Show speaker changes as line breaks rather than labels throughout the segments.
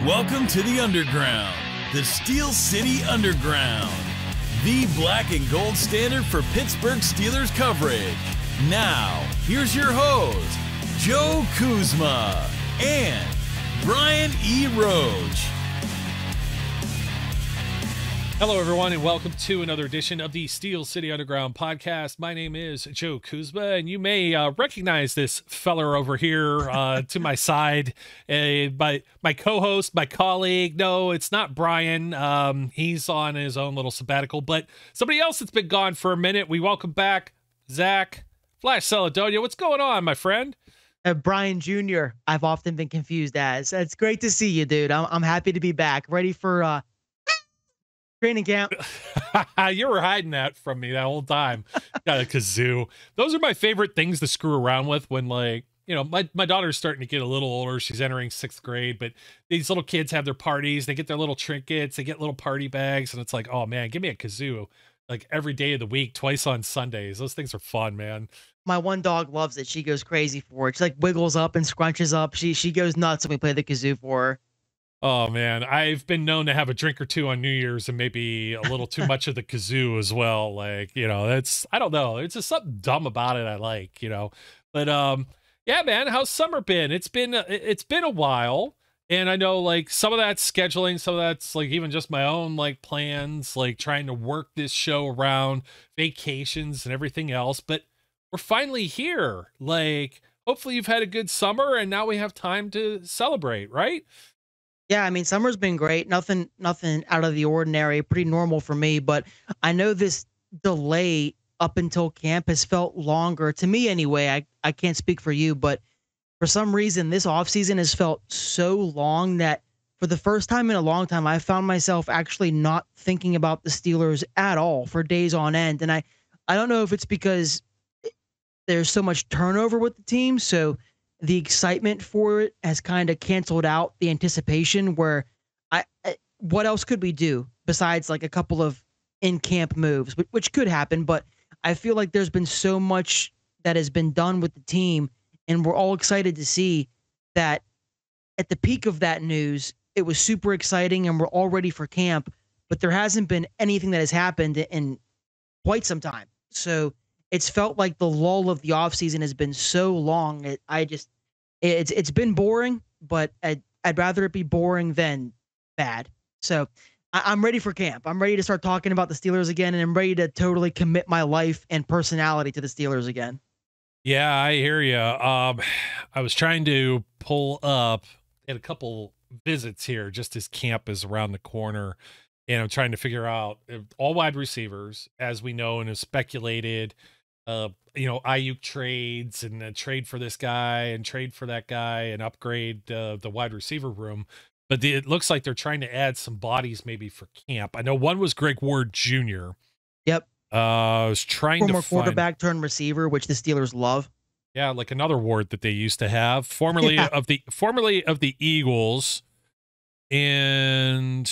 Welcome to the Underground, the Steel City Underground, the black and gold standard for Pittsburgh Steelers coverage. Now, here's your host, Joe Kuzma and Brian E. Roach.
Hello, everyone, and welcome to another edition of the Steel City Underground podcast. My name is Joe Kuzma, and you may recognize this feller over here to my side, my co-host, my colleague. No, it's not Brian. He's on his own little sabbatical, but somebody else that's been gone for a minute. We welcome back Zach Flash Celadonio. What's going on, my friend?
Brian Jr., I've often been confused as. It's great to see you, dude. I'm happy to be back, ready for training camp.
You were hiding that from me that whole time. Got a kazoo. Those are my favorite things to screw around with when, like, you know, my daughter's starting to get a little older. She's entering 6th grade, but these little kids have their parties. They get their little trinkets. They get little party bags. And it's like, oh, man, give me a kazoo like every day of the week, twice on Sundays. Those things are fun, man.
My one dog loves it. She goes crazy for it. She like wiggles up and scrunches up. She goes nuts when we play the kazoo for her.
Oh, man, I've been known to have a drink or two on New Year's and maybe a little too much of the kazoo as well. Like, you know, I don't know. It's just something dumb about it I like, you know. But, yeah, man, how's summer been? It's been a while. And I know, like, some of that's scheduling, some of that's, like, even just my own, like, plans, like, trying to work this show around vacations and everything else. But we're finally here. Like, hopefully you've had a good summer and now we have time to celebrate, right?
Yeah, I mean, summer's been great. Nothing out of the ordinary. Pretty normal for me. But I know this delay up until camp has felt longer to me anyway. I can't speak for you, but for some reason, this offseason has felt so long that for the first time in a long time, I found myself actually not thinking about the Steelers at all for days on end. And I don't know if it's because there's so much turnover with the team, so the excitement for it has kind of canceled out the anticipation where what else could we do besides like a couple of in-camp moves, which could happen. But I feel like there's been so much that has been done with the team, and we're all excited to see that at the peak of that news, it was super exciting and we're all ready for camp, but there hasn't been anything that has happened in quite some time. So it's felt like the lull of the offseason has been so long. It's been boring, but I'd rather it be boring than bad. So I'm ready for camp. I'm ready to start talking about the Steelers again, and I'm ready to totally commit my life and personality to the Steelers again.
Yeah, I hear you. I was trying to pull up at a couple visits here just as camp is around the corner, and I'm trying to figure out if all wide receivers, as we know and is speculated, you know, Ayuk trades and a trade for this guy and trade for that guy and upgrade the wide receiver room. But it looks like they're trying to add some bodies maybe for camp. I know one was Greg Ward Jr.
Yep.
I was trying
Former
to find
quarterback turned receiver, which the Steelers love.
Yeah, like another Ward that they used to have, formerly of the Eagles. And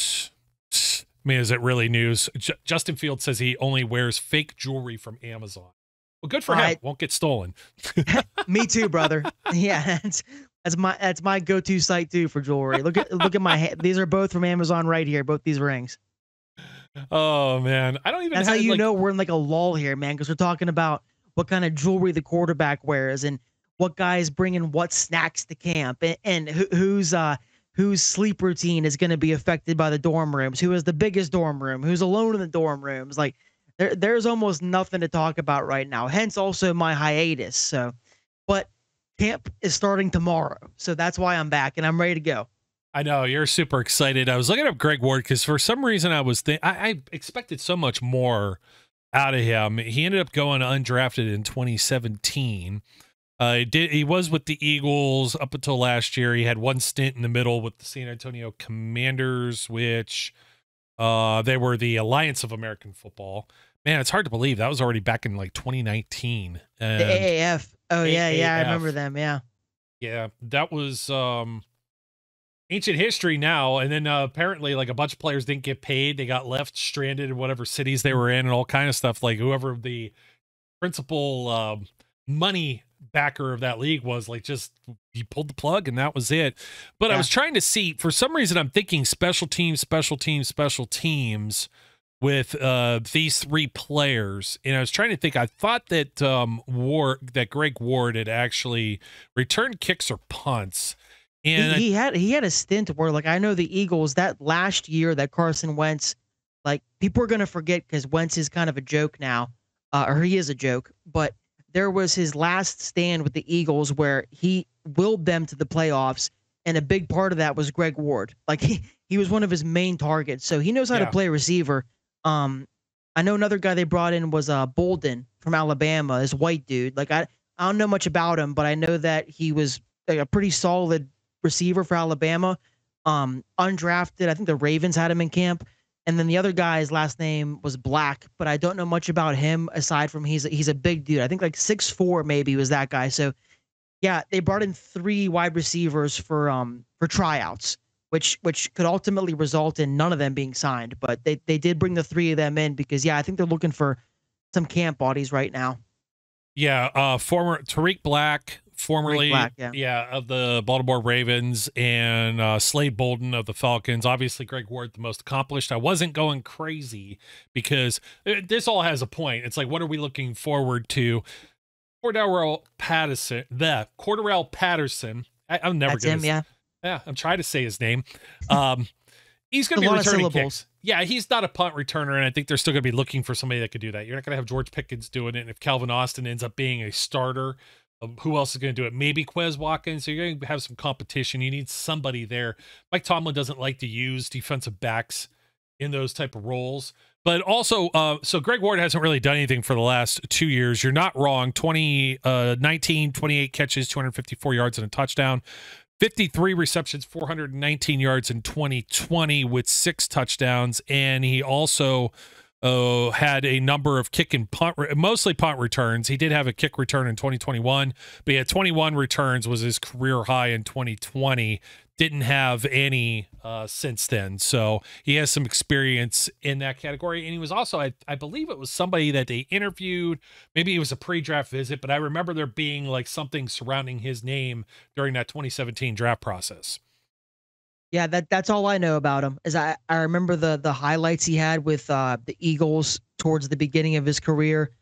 I mean, is it really news? Justin Fields says he only wears fake jewelry from Amazon. Well, good for him. Won't get stolen.
Me too, brother. Yeah, that's my go-to site too for jewelry. Look at my these are both from Amazon right here. Both these rings.
Oh man, I don't even.
That's how you know we're in like a lull here, man, because we're talking about what kind of jewelry the quarterback wears and what guys bringing what snacks to camp and whose sleep routine is going to be affected by the dorm rooms. Who has the biggest dorm room? Who's alone in the dorm rooms? Like. There's almost nothing to talk about right now. Hence also my hiatus. So, but camp is starting tomorrow. So that's why I'm back and I'm ready to go.
I know you're super excited. I was looking up Greg Ward because for some reason I expected so much more out of him. He ended up going undrafted in 2017. He was with the Eagles up until last year. He had one stint in the middle with the San Antonio Commanders, which they were the Alliance of American Football. Man, it's hard to believe that was already back in like 2019. And
the AAF. Oh yeah, I remember them. Yeah.
Yeah, that was ancient history now. And then apparently like a bunch of players didn't get paid. They got left stranded in whatever cities they were in and all kind of stuff. Like whoever the principal money backer of that league was like, just you pulled the plug and that was it. But I
Yeah.
was trying to see, for some reason, I'm thinking special teams with these three players, and I was trying to think. I thought that Greg Ward had actually returned kicks or punts, and
He had a stint where, like, I know the Eagles that last year that Carson Wentz, like, people are gonna forget because Wentz is kind of a joke now, or he is a joke. But there was his last stand with the Eagles where he willed them to the playoffs, and a big part of that was Greg Ward. Like, he was one of his main targets, so he knows how to
Yeah.
play receiver. I know another guy they brought in was Bolden from Alabama, this white dude. Like, I don't know much about him, but I know that he was like a pretty solid receiver for Alabama. Undrafted. I think the Ravens had him in camp. And then the other guy's last name was Black, but I don't know much about him aside from he's a big dude. I think like 6'4" maybe was that guy. So yeah, they brought in three wide receivers for tryouts, which could ultimately result in none of them being signed. But they did bring the three of them in because yeah, I think they're looking for some camp bodies right now.
yeah, former Tariq Black, formerly
Black,
of the Baltimore Ravens, and Slade Bolden of the Falcons. Obviously, Greg Ward, the most accomplished. I wasn't going crazy because this all has a point. It's like, what are we looking forward to? Cordarrelle Patterson. I'm never
That's
going
him,
to.
yeah.
Yeah, I'm trying to say his name. He's going
A
to be
lot of
returning
syllables.
kicks. Yeah, he's not a punt returner, and I think they're still going to be looking for somebody that could do that. You're not going to have George Pickens doing it, and if Calvin Austin ends up being a starter, who else is going to do it? Maybe Quez Watkins. So you're going to have some competition. You need somebody there. Mike Tomlin doesn't like to use defensive backs in those type of roles. But also, so Greg Ward hasn't really done anything for the last 2 years. You're not wrong. 28 catches, 254 yards and a touchdown. 53 receptions, 419 yards in 2020 with 6 touchdowns. And he also had a number of kick and punt, mostly punt returns. He did have a kick return in 2021, but he had 21 returns, was his career high in 2020. Didn't have any since then. So he has some experience in that category. And he was also, I believe it was somebody that they interviewed. Maybe it was a pre-draft visit, but I remember there being like something surrounding his name during that 2017 draft process.
Yeah, that's all I know about him. Is I remember the highlights he had with the Eagles towards the beginning of his career.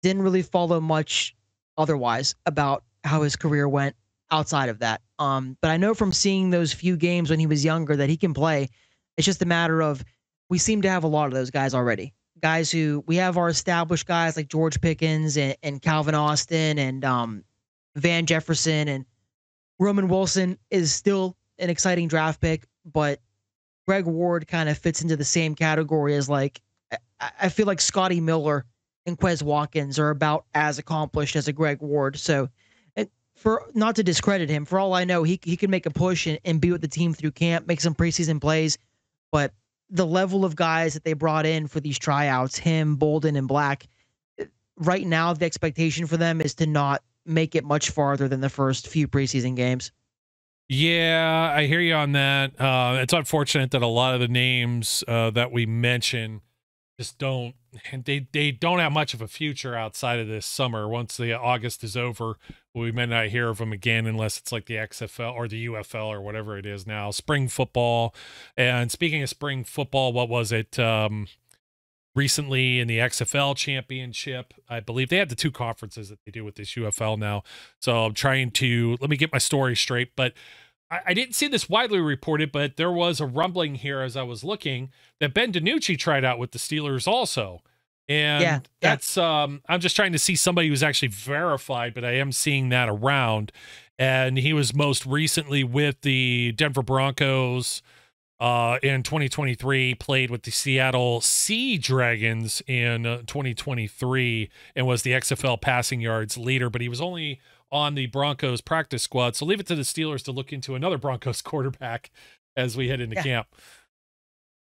Didn't really follow much otherwise about how his career went outside of that. But I know from seeing those few games when he was younger that he can play. It's just a matter of we seem to have a lot of those guys already. Guys who we have our established guys like George Pickens and Calvin Austin and Van Jefferson, and Roman Wilson is still an exciting draft pick, but Greg Ward kind of fits into the same category as like I feel like Scotty Miller and Quez Watkins are about as accomplished as a Greg Ward. So for not to discredit him, for all I know, he can make a push and be with the team through camp, make some preseason plays. But the level of guys that they brought in for these tryouts, him, Bolden, and Black, right now the expectation for them is to not make it much farther than the first few preseason games.
Yeah, I hear you on that. It's unfortunate that a lot of the names that we mention just don't have much of a future outside of this summer. Once the August is over, we may not hear of them again unless it's like the XFL or the UFL or whatever it is now. Spring football. And speaking of spring football, what was it? Recently in the XFL championship, I believe they had the 2 conferences that they do with this UFL now. So I'm trying to, let me get my story straight, but I didn't see this widely reported, but there was a rumbling here as I was looking that Ben DiNucci tried out with the Steelers also. And that's, I'm just trying to see somebody who's actually verified, but I am seeing that around. And he was most recently with the Denver Broncos in 2023, played with the Seattle Sea Dragons in 2023, and was the XFL passing yards leader, but he was only on the Broncos practice squad. So leave it to the Steelers to look into another Broncos quarterback as we head into camp.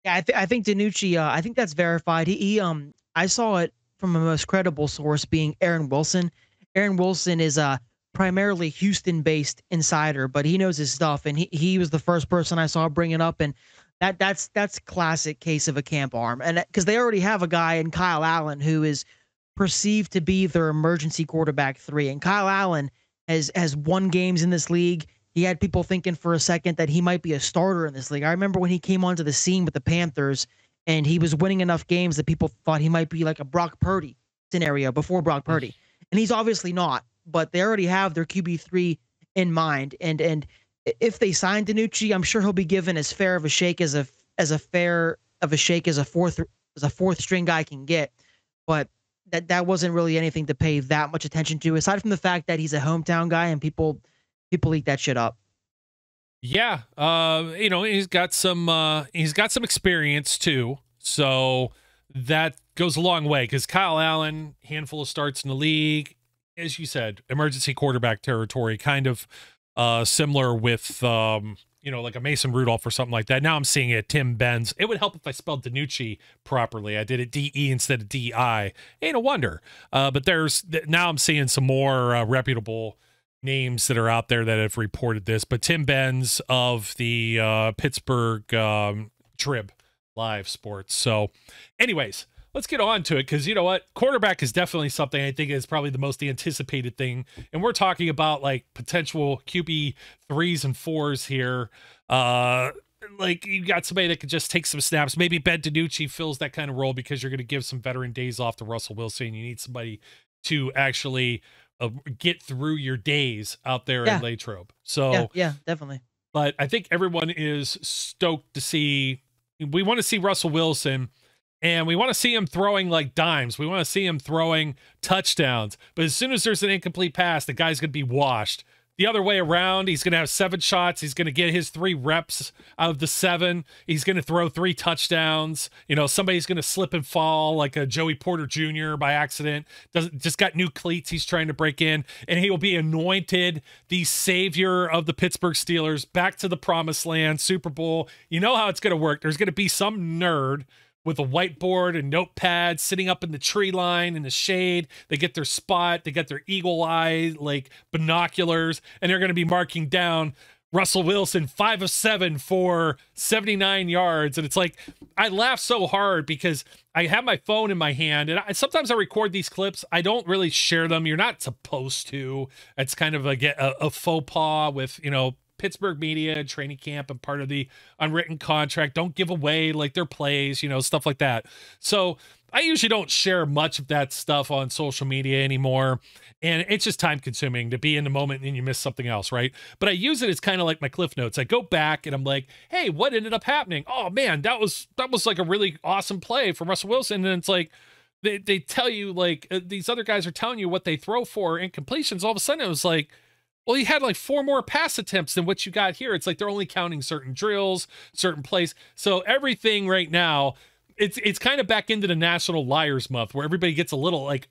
Yeah, I think DiNucci, I think that's verified. I saw it from a most credible source being Aaron Wilson. Aaron Wilson is primarily Houston-based insider, but he knows his stuff, and he was the first person I saw bring it up, and that's classic case of a camp arm, and because they already have a guy in Kyle Allen who is perceived to be their emergency quarterback 3. And Kyle Allen has won games in this league. He had people thinking for a second that he might be a starter in this league. I remember when he came onto the scene with the Panthers and he was winning enough games that people thought he might be like a Brock Purdy scenario before Brock Purdy. And he's obviously not, but they already have their QB3 in mind. And if they sign DiNucci, I'm sure he'll be given as fair of a shake as a fourth string guy can get. But that wasn't really anything to pay that much attention to, aside from the fact that he's a hometown guy and people eat that shit up.
Yeah, he's got some experience too, so that goes a long way. Because Kyle Allen, handful of starts in the league, as you said, emergency quarterback territory, kind of similar with like a Mason Rudolph or something like that. Now I'm seeing it, Tim Benz. It would help if I spelled DiNucci properly. I did it D-E instead of D-I. Ain't a wonder. But now I'm seeing some more reputable names that are out there that have reported this. But Tim Benz of the Pittsburgh Trib Live Sports. So anyways, let's get on to it, because you know what? Quarterback is definitely something I think is probably the most anticipated thing. And we're talking about like potential QB 3s and 4s here. Like you got somebody that could just take some snaps. Maybe Ben DiNucci fills that kind of role because you're going to give some veteran days off to Russell Wilson. You need somebody to actually get through your days out there in Latrobe. So
yeah, definitely.
But I think everyone is stoked to see. We want to see Russell Wilson. And we want to see him throwing like dimes. We want to see him throwing touchdowns. But as soon as there's an incomplete pass, the guy's going to be washed. The other way around, he's going to have 7 shots. He's going to get his 3 reps out of the 7. He's going to throw 3 touchdowns. Somebody's going to slip and fall like a Joey Porter Jr. by accident. Just got new cleats he's trying to break in. And he will be anointed the savior of the Pittsburgh Steelers, back to the promised land, Super Bowl. You know how it's going to work. There's going to be some nerd with a whiteboard and notepad sitting up in the tree line in the shade. They get their spot. They get their eagle eye, like binoculars, and they're going to be marking down Russell Wilson, 5 of 7 for 79 yards. And it's like, I laugh so hard because I have my phone in my hand and sometimes I record these clips. I don't really share them. You're not supposed to. It's kind of a faux pas with, Pittsburgh media, training camp, and part of the unwritten contract. Don't give away like their plays, stuff like that. So I usually don't share much of that stuff on social media anymore. And it's just time consuming to be in the moment and you miss something else, right? But I use it as kind of like my Cliff Notes. I go back and I'm like, hey, what ended up happening? Oh man, that was like a really awesome play from Russell Wilson. And it's like, they tell you like these other guys are telling you what they throw for incompletions. All of a sudden it was like, well, you had like 4 more pass attempts than what you got here. It's like they're only counting certain drills, certain plays. So everything right now, it's kind of back into the National Liars Month where everybody gets a little like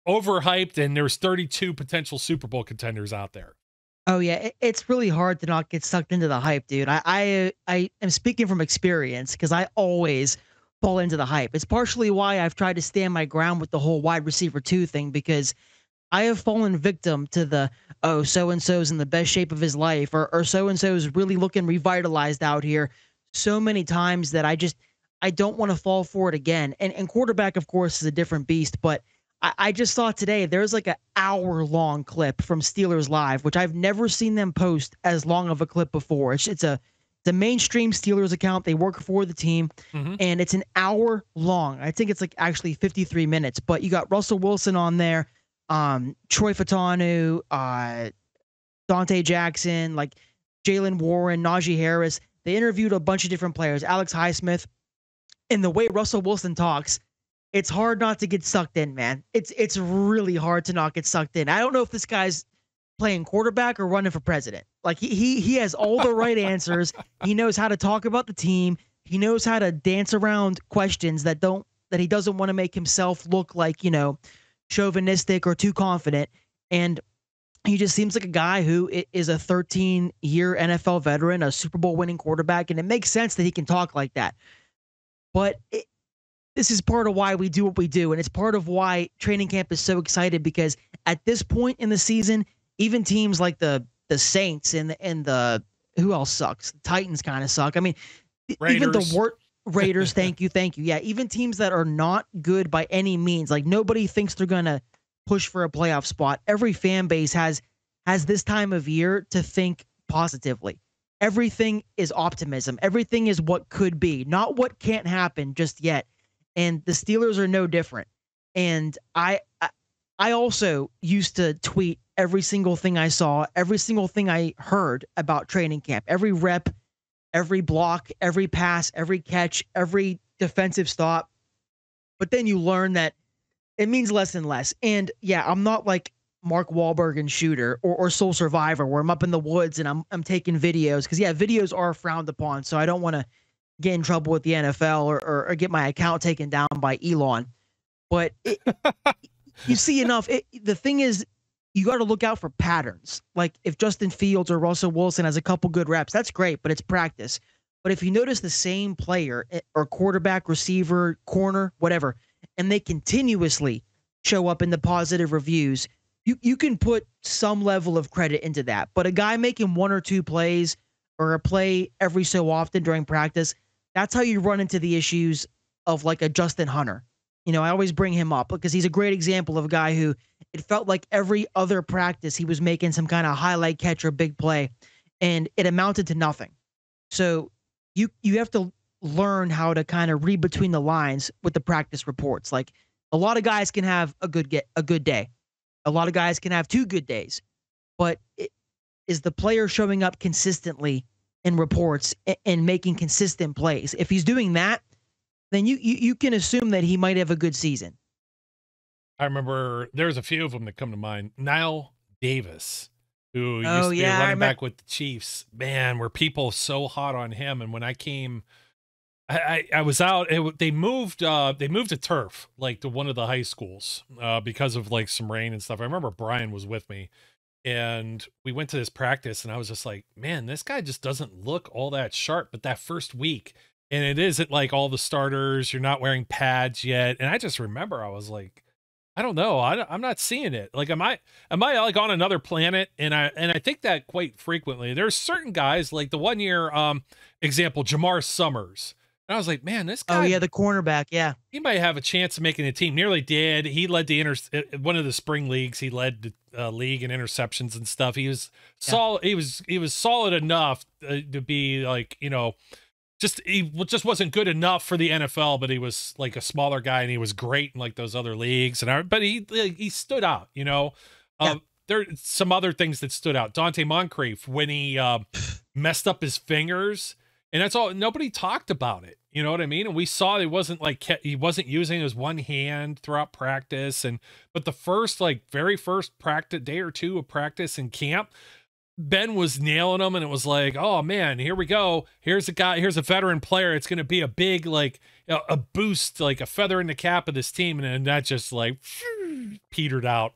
overhyped and there's 32 potential Super Bowl contenders out there.
Oh yeah, it's really hard to not get sucked into the hype, dude. I am speaking from experience because I always fall into the hype. It's partially why I've tried to stand my ground with the whole wide receiver 2 thing, because I have fallen victim to the, so-and-so's in the best shape of his life, or so-and-so's really looking revitalized out here so many times that I don't want to fall for it again. And quarterback, of course, is a different beast, but I just saw today there's like an hour-long clip from Steelers Live, which I've never seen them post as long of a clip before. It's a mainstream Steelers account. They work for the team, and it's an hour long. I think it's like actually 53 minutes, but you got Russell Wilson on there, Troy Fatanu, Dante Jackson, like Jalen Warren, Najee Harris. They interviewed a bunch of different players, Alex Highsmith, and the way Russell Wilson talks, it's hard not to get sucked in, man. It's really hard to not get sucked in. I don't know if this guy's playing quarterback or running for president. Like he has all the right answers. He knows how to talk about the team. He knows how to dance around questions that he doesn't want to make himself look like, chauvinistic or too confident. And he just seems like a guy who is a 13-year NFL veteran, a Super Bowl winning quarterback. And it makes sense that he can talk like that. But this is part of why we do what we do. And it's part of why training camp is so excited, because at this point in the season, even teams like the Saints and the who else sucks? The Titans kind of suck. I mean,
Raiders.
even Raiders, thank you, thank you. Yeah, even teams that are not good by any means, like nobody thinks they're gonna push for a playoff spot. Every fan base has this time of year to think positively. Everything is optimism. Everything is what could be, not what can't happen just yet. And the Steelers are no different. And I also used to tweet every single thing I saw, every single thing I heard about training camp, every rep, every block, every pass, every catch, every defensive stop. But then you learn that it means less and less. And yeah, I'm not like Mark Wahlberg in Shooter or Soul Survivor where I'm up in the woods and I'm taking videos because yeah, videos are frowned upon. So I don't want to get in trouble with the NFL or get my account taken down by Elon. But you see enough. The thing is, you got to look out for patterns. Like if Justin Fields or Russell Wilson has a couple good reps, that's great, but it's practice. But if you notice the same player or quarterback, receiver, corner, whatever, and they continuously show up in the positive reviews, you can put some level of credit into that. But a guy making one or two plays or a play every so often during practice, that's how you run into the issues of like a Justin Hunter. You know, I always bring him up because he's a great example of a guy who it felt like every other practice he was making some kind of highlight catch or big play, and it amounted to nothing. So you have to learn how to kind of read between the lines with the practice reports. Like a lot of guys can have a good day. A lot of guys can have two good days. But is the player showing up consistently in reports and making consistent plays? If he's doing that, then you can assume that he might have a good season.
I remember there's a few of them that come to mind. Knile Davis, who used to be a running back with the Chiefs. Man, were people so hot on him. And when I came, I was out. They moved to turf, like to one of the high schools, because of like some rain and stuff. I remember Brian was with me, and we went to this practice, and I was just like, man, this guy just doesn't look all that sharp. But that first week. And it isn't like all the starters. You're not wearing pads yet. And I just remember I was like, I don't know. I'm not seeing it. Like, am I like on another planet? And I think that quite frequently. There's certain guys like the 1 year example, Jamar Summers. And I was like, man, this guy.
Oh yeah, the cornerback. Yeah,
he might have a chance of making the team. Nearly did. He led the one of the spring leagues. He led the league in interceptions and stuff. He was solid. He was solid enough to be like, you know. He just wasn't good enough for the NFL, but he was like a smaller guy and he was great in like those other leagues. But he stood out, you know. There are some other things that stood out. Dante Moncrief, when he messed up his fingers, and that's all. Nobody talked about it. You know what I mean? And we saw he wasn't using his one hand throughout practice. But the very first practice day or two of practice in camp, Ben was nailing them, and it was like, oh man, here we go. Here's a veteran player. It's going to be a big, like a boost, like a feather in the cap of this team. And then that just like petered out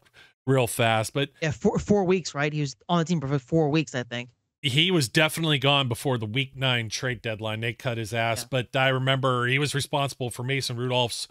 real fast. But
yeah, 4 weeks, right? He was on the team for 4 weeks, I think.
He was definitely gone before the week 9 trade deadline. They cut his ass. Yeah. But I remember he was responsible for Mason Rudolph's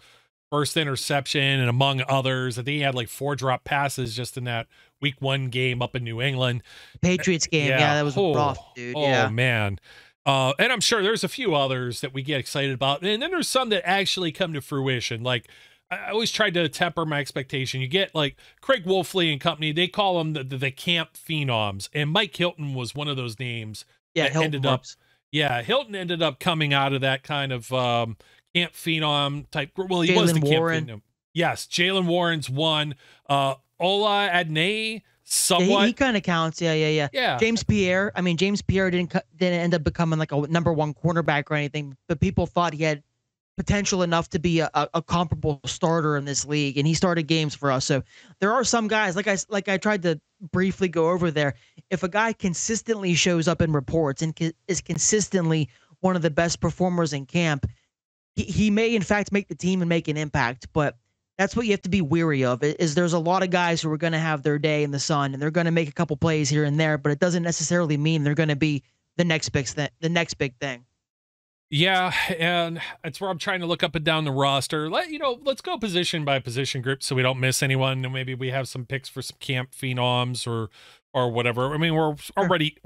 first interception, and among others, I think he had like 4 drop passes just in that week 1 game up in New England.
Patriots game. Yeah, that was rough, dude.
Oh, man. And I'm sure there's a few others that we get excited about. And then there's some that actually come to fruition. Like, I always tried to temper my expectation. You get like Craig Wolfley and company, they call them the camp phenoms. And Mike Hilton was one of those names.
Yeah,
Hilton ended up coming out of that kind of camp phenom type. Well, he was the camp phenom. Yes, Jaylen Warren's one. Ola Adnei, somewhat.
Yeah, he kind of counts. Yeah. James Pierre. I mean, James Pierre didn't end up becoming like a #1 cornerback or anything, but people thought he had potential enough to be a comparable starter in this league, and he started games for us. So there are some guys, like I tried to briefly go over there. If a guy consistently shows up in reports and is consistently one of the best performers in camp, he may in fact make the team and make an impact. But that's what you have to be weary of. Is there's a lot of guys who are going to have their day in the sun and they're going to make a couple plays here and there, but it doesn't necessarily mean they're going to be the next big thing.
Yeah, and it's where I'm trying to look up and down the roster. Let's go position by position group so we don't miss anyone, and maybe we have some picks for some camp phenoms or whatever. I mean, we're already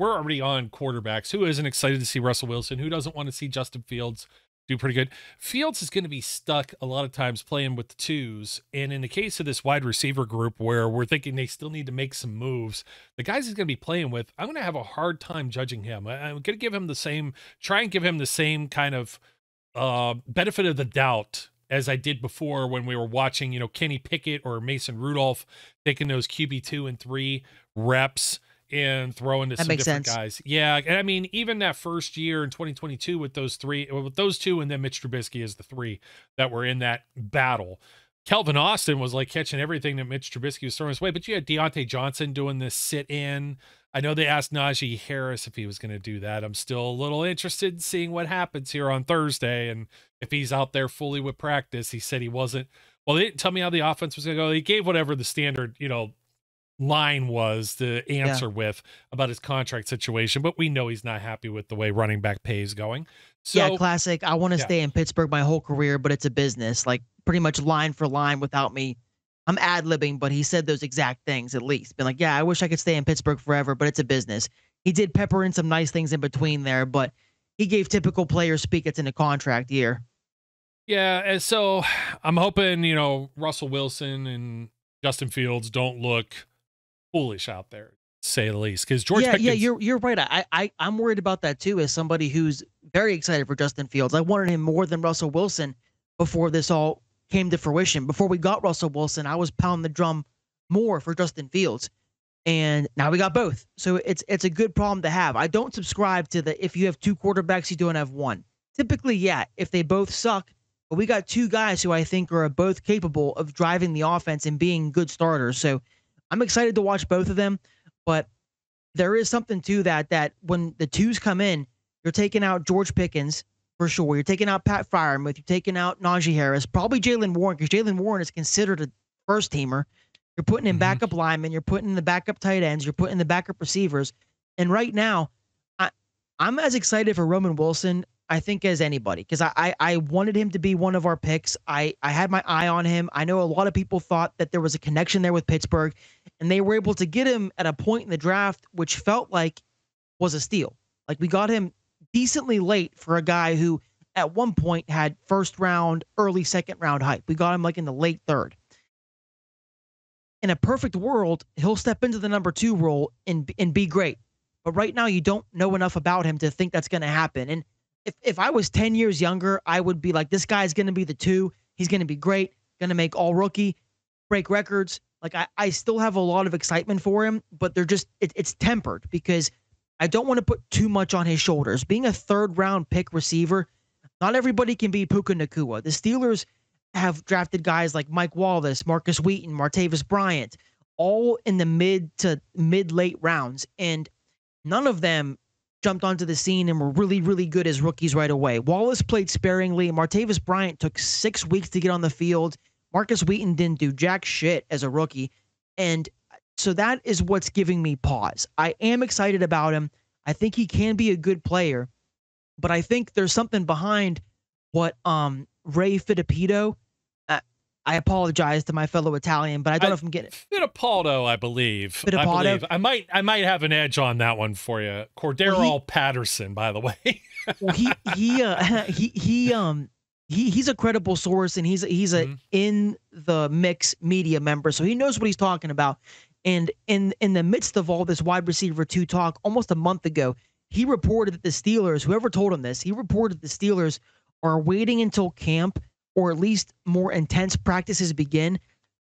on quarterbacks. Who isn't excited to see Russell Wilson? Who doesn't want to see Justin Fields do pretty good. Fields is going to be stuck a lot of times playing with the twos. And in the case of this wide receiver group where we're thinking they still need to make some moves, the guys he's going to be playing with, I'm going to have a hard time judging him. I'm going to give him the same, try and give him the same kind of benefit of the doubt as I did before when we were watching, Kenny Pickett or Mason Rudolph taking those QB2 and 3 reps and throwing to some different guys. Yeah. And I mean, even that first year in 2022 with those two, and then Mitch Trubisky is the 3 that were in that battle. Calvin Austin was like catching everything that Mitch Trubisky was throwing his way, but you had Deontay Johnson doing this sit in. I know they asked Najee Harris if he was going to do that. I'm still a little interested in seeing what happens here on Thursday. And if he's out there fully with practice. He said he wasn't. Well, they didn't tell me how the offense was going to go. He gave whatever the standard, line was to answer with about his contract situation, but we know he's not happy with the way running back pay is going. So
classic. I want to stay in Pittsburgh my whole career, but it's a business, like pretty much line for line without me. I'm ad-libbing, but he said those exact things at least. Been like, I wish I could stay in Pittsburgh forever, but it's a business. He did pepper in some nice things in between there, but he gave typical player speak. It's in a contract year.
Yeah, and so I'm hoping, Russell Wilson and Justin Fields don't look foolish out there, to say the least. Because George Pickens,
you're right. I'm worried about that too. As somebody who's very excited for Justin Fields, I wanted him more than Russell Wilson before this all came to fruition. Before we got Russell Wilson, I was pounding the drum more for Justin Fields, and now we got both. So it's a good problem to have. I don't subscribe to the if you have 2 quarterbacks, you don't have one. Typically, if they both suck, but we got 2 guys who I think are both capable of driving the offense and being good starters. So I'm excited to watch both of them, but there is something to that when the twos come in, you're taking out George Pickens for sure. You're taking out Pat Freiermuth. You're taking out Najee Harris, probably Jaylen Warren, because Jaylen Warren is considered a first teamer. You're putting in backup linemen. You're putting in the backup tight ends. You're putting in the backup receivers. And right now, I'm as excited for Roman Wilson, I think, as anybody, because I wanted him to be one of our picks. I had my eye on him. I know a lot of people thought that there was a connection there with Pittsburgh, and they were able to get him at a point in the draft which felt like was a steal. Like, we got him decently late for a guy who at one point had first round, early second round hype. We got him like in the late 3rd. In a perfect world, he'll step into the number 2 role and be great. But right now, you don't know enough about him to think that's going to happen. And if I was 10 years younger, I would be like, this guy's going to be the 2. He's going to be great, going to make all rookie, break records. Like, I still have a lot of excitement for him, but they're just, it's tempered because I don't want to put too much on his shoulders. Being a 3rd round pick receiver, not everybody can be Puka Nacua. The Steelers have drafted guys like Mike Wallace, Marcus Wheaton, Martavis Bryant, all in the mid to mid-late rounds. And none of them jumped onto the scene and were really, really good as rookies right away. Wallace played sparingly. Martavis Bryant took 6 weeks to get on the field. Marcus Wheaton didn't do jack shit as a rookie. And so that is what's giving me pause. I am excited about him. I think he can be a good player, but I think there's something behind what Ray Fittipaldo. I apologize to my fellow Italian, but I don't know if I'm getting it.
Fittipaldo, I believe.
Fittipaldo.
I might have an edge on that one for you. Cordero Patterson, by the way.
Well, he's a credible source, and he's a in the mix media member, so he knows what he's talking about. And in the midst of all this wide receiver 2 talk, almost a month ago, he reported that the Steelers, whoever told him this, he reported the Steelers are waiting until camp, or at least more intense practices begin,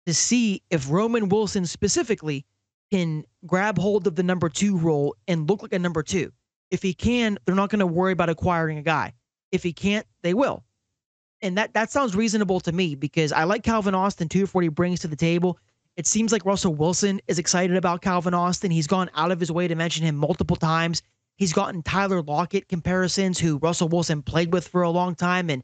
to see if Roman Wilson specifically can grab hold of the number 2 role and look like a number 2. If he can, they're not going to worry about acquiring a guy. If he can't, they will. And that sounds reasonable to me, because I like Calvin Austin too for what he brings to the table. It seems like Russell Wilson is excited about Calvin Austin. He's gone out of his way to mention him multiple times. He's gotten Tyler Lockett comparisons, who Russell Wilson played with for a long time and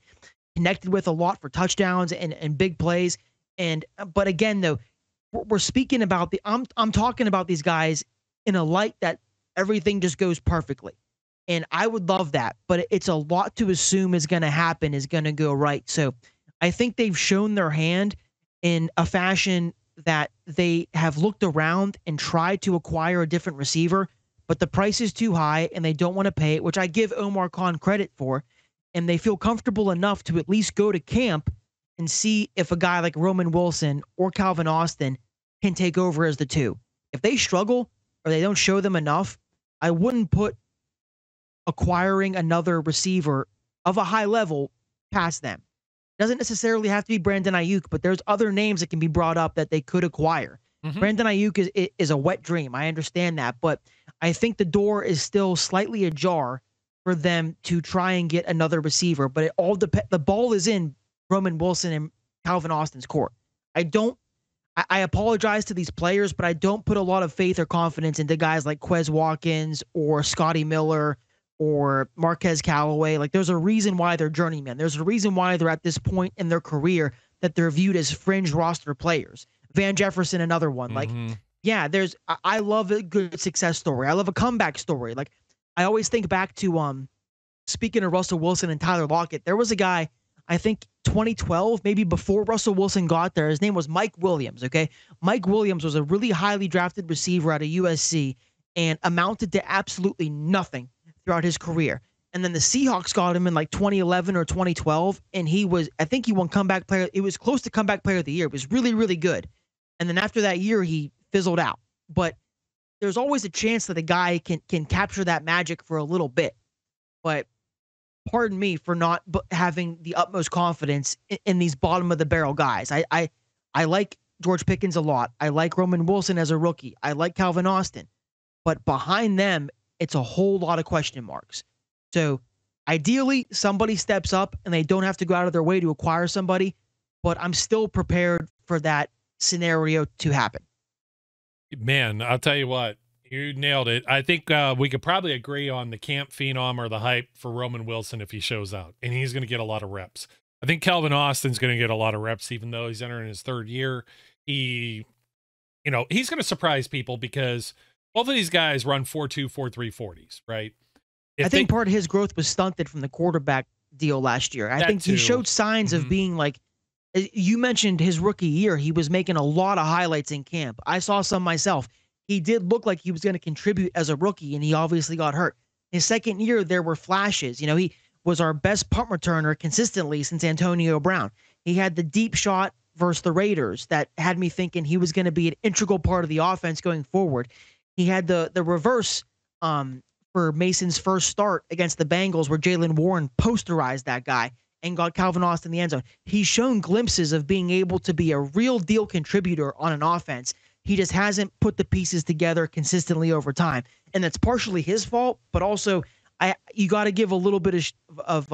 connected with a lot for touchdowns and big plays. But again, though, we're speaking about I'm talking about these guys in a light that everything just goes perfectly. And I would love that, but it's a lot to assume is going to happen, is going to go right. So I think they've shown their hand in a fashion that they have looked around and tried to acquire a different receiver, but the price is too high and they don't want to pay it, which I give Omar Khan credit for. and they feel comfortable enough to at least go to camp and see if a guy like Roman Wilson or Calvin Austin can take over as the two. If they struggle or they don't show them enough, I wouldn't put acquiring another receiver of a high level past them. Doesn't necessarily have to be Brandon Ayuk, but there's other names that can be brought up that they could acquire. Brandon Ayuk is a wet dream. I understand that, but I think the door is still slightly ajar for them to try and get another receiver. But it all depends. The ball is in Roman Wilson and Calvin Austin's court. I apologize to these players, but I don't put a lot of faith or confidence into guys like Quez Watkins or Scotty Miller or Marquez Callaway. Like, there's a reason why they're journeymen. There's a reason why they're at this point in their career that they're viewed as fringe roster players. Van Jefferson, another one. Like, yeah, I love a good success story. I love a comeback story. Like, I always think back to, speaking of Russell Wilson and Tyler Lockett, there was a guy, I think 2012, maybe before Russell Wilson got there. His name was Mike Williams, okay? Mike Williams was a really highly drafted receiver out of USC and amounted to absolutely nothing throughout his career. And then the Seahawks got him in like 2011 or 2012, and I think he won comeback player. It was close to comeback player of the year. It was really, really good. And then after that year, he fizzled out. But there's always a chance that a guy can capture that magic for a little bit. But pardon me for not having the utmost confidence in these bottom of the barrel guys. I like George Pickens a lot. I like Roman Wilson as a rookie. I like Calvin Austin. But behind them, it's a whole lot of question marks. So ideally, somebody steps up and they don't have to go out of their way to acquire somebody. But I'm still prepared for that scenario to happen.
Man, I'll tell you what, you nailed it. I think we could probably agree on the camp phenom or the hype for Roman Wilson if he shows out, and he's going to get a lot of reps. I think Calvin Austin's going to get a lot of reps, even though he's entering his third year. He's going to surprise people because both of these guys run 4.2, 4.3 40s, right?
I think part of his growth was stunted from the quarterback deal last year. I think he showed signs of being like, you mentioned his rookie year. He was making a lot of highlights in camp. I saw some myself. He did look like he was going to contribute as a rookie, and he obviously got hurt. His second year, there were flashes. He was our best punt returner consistently since Antonio Brown. He had the deep shot versus the Raiders that had me thinking he was going to be an integral part of the offense going forward. He had the reverse for Mason's first start against the Bengals where Jaylen Warren posterized that guy and got Calvin Austin in the end zone. He's shown glimpses of being able to be a real deal contributor on an offense. He just hasn't put the pieces together consistently over time. And that's partially his fault, but also you got to give a little bit of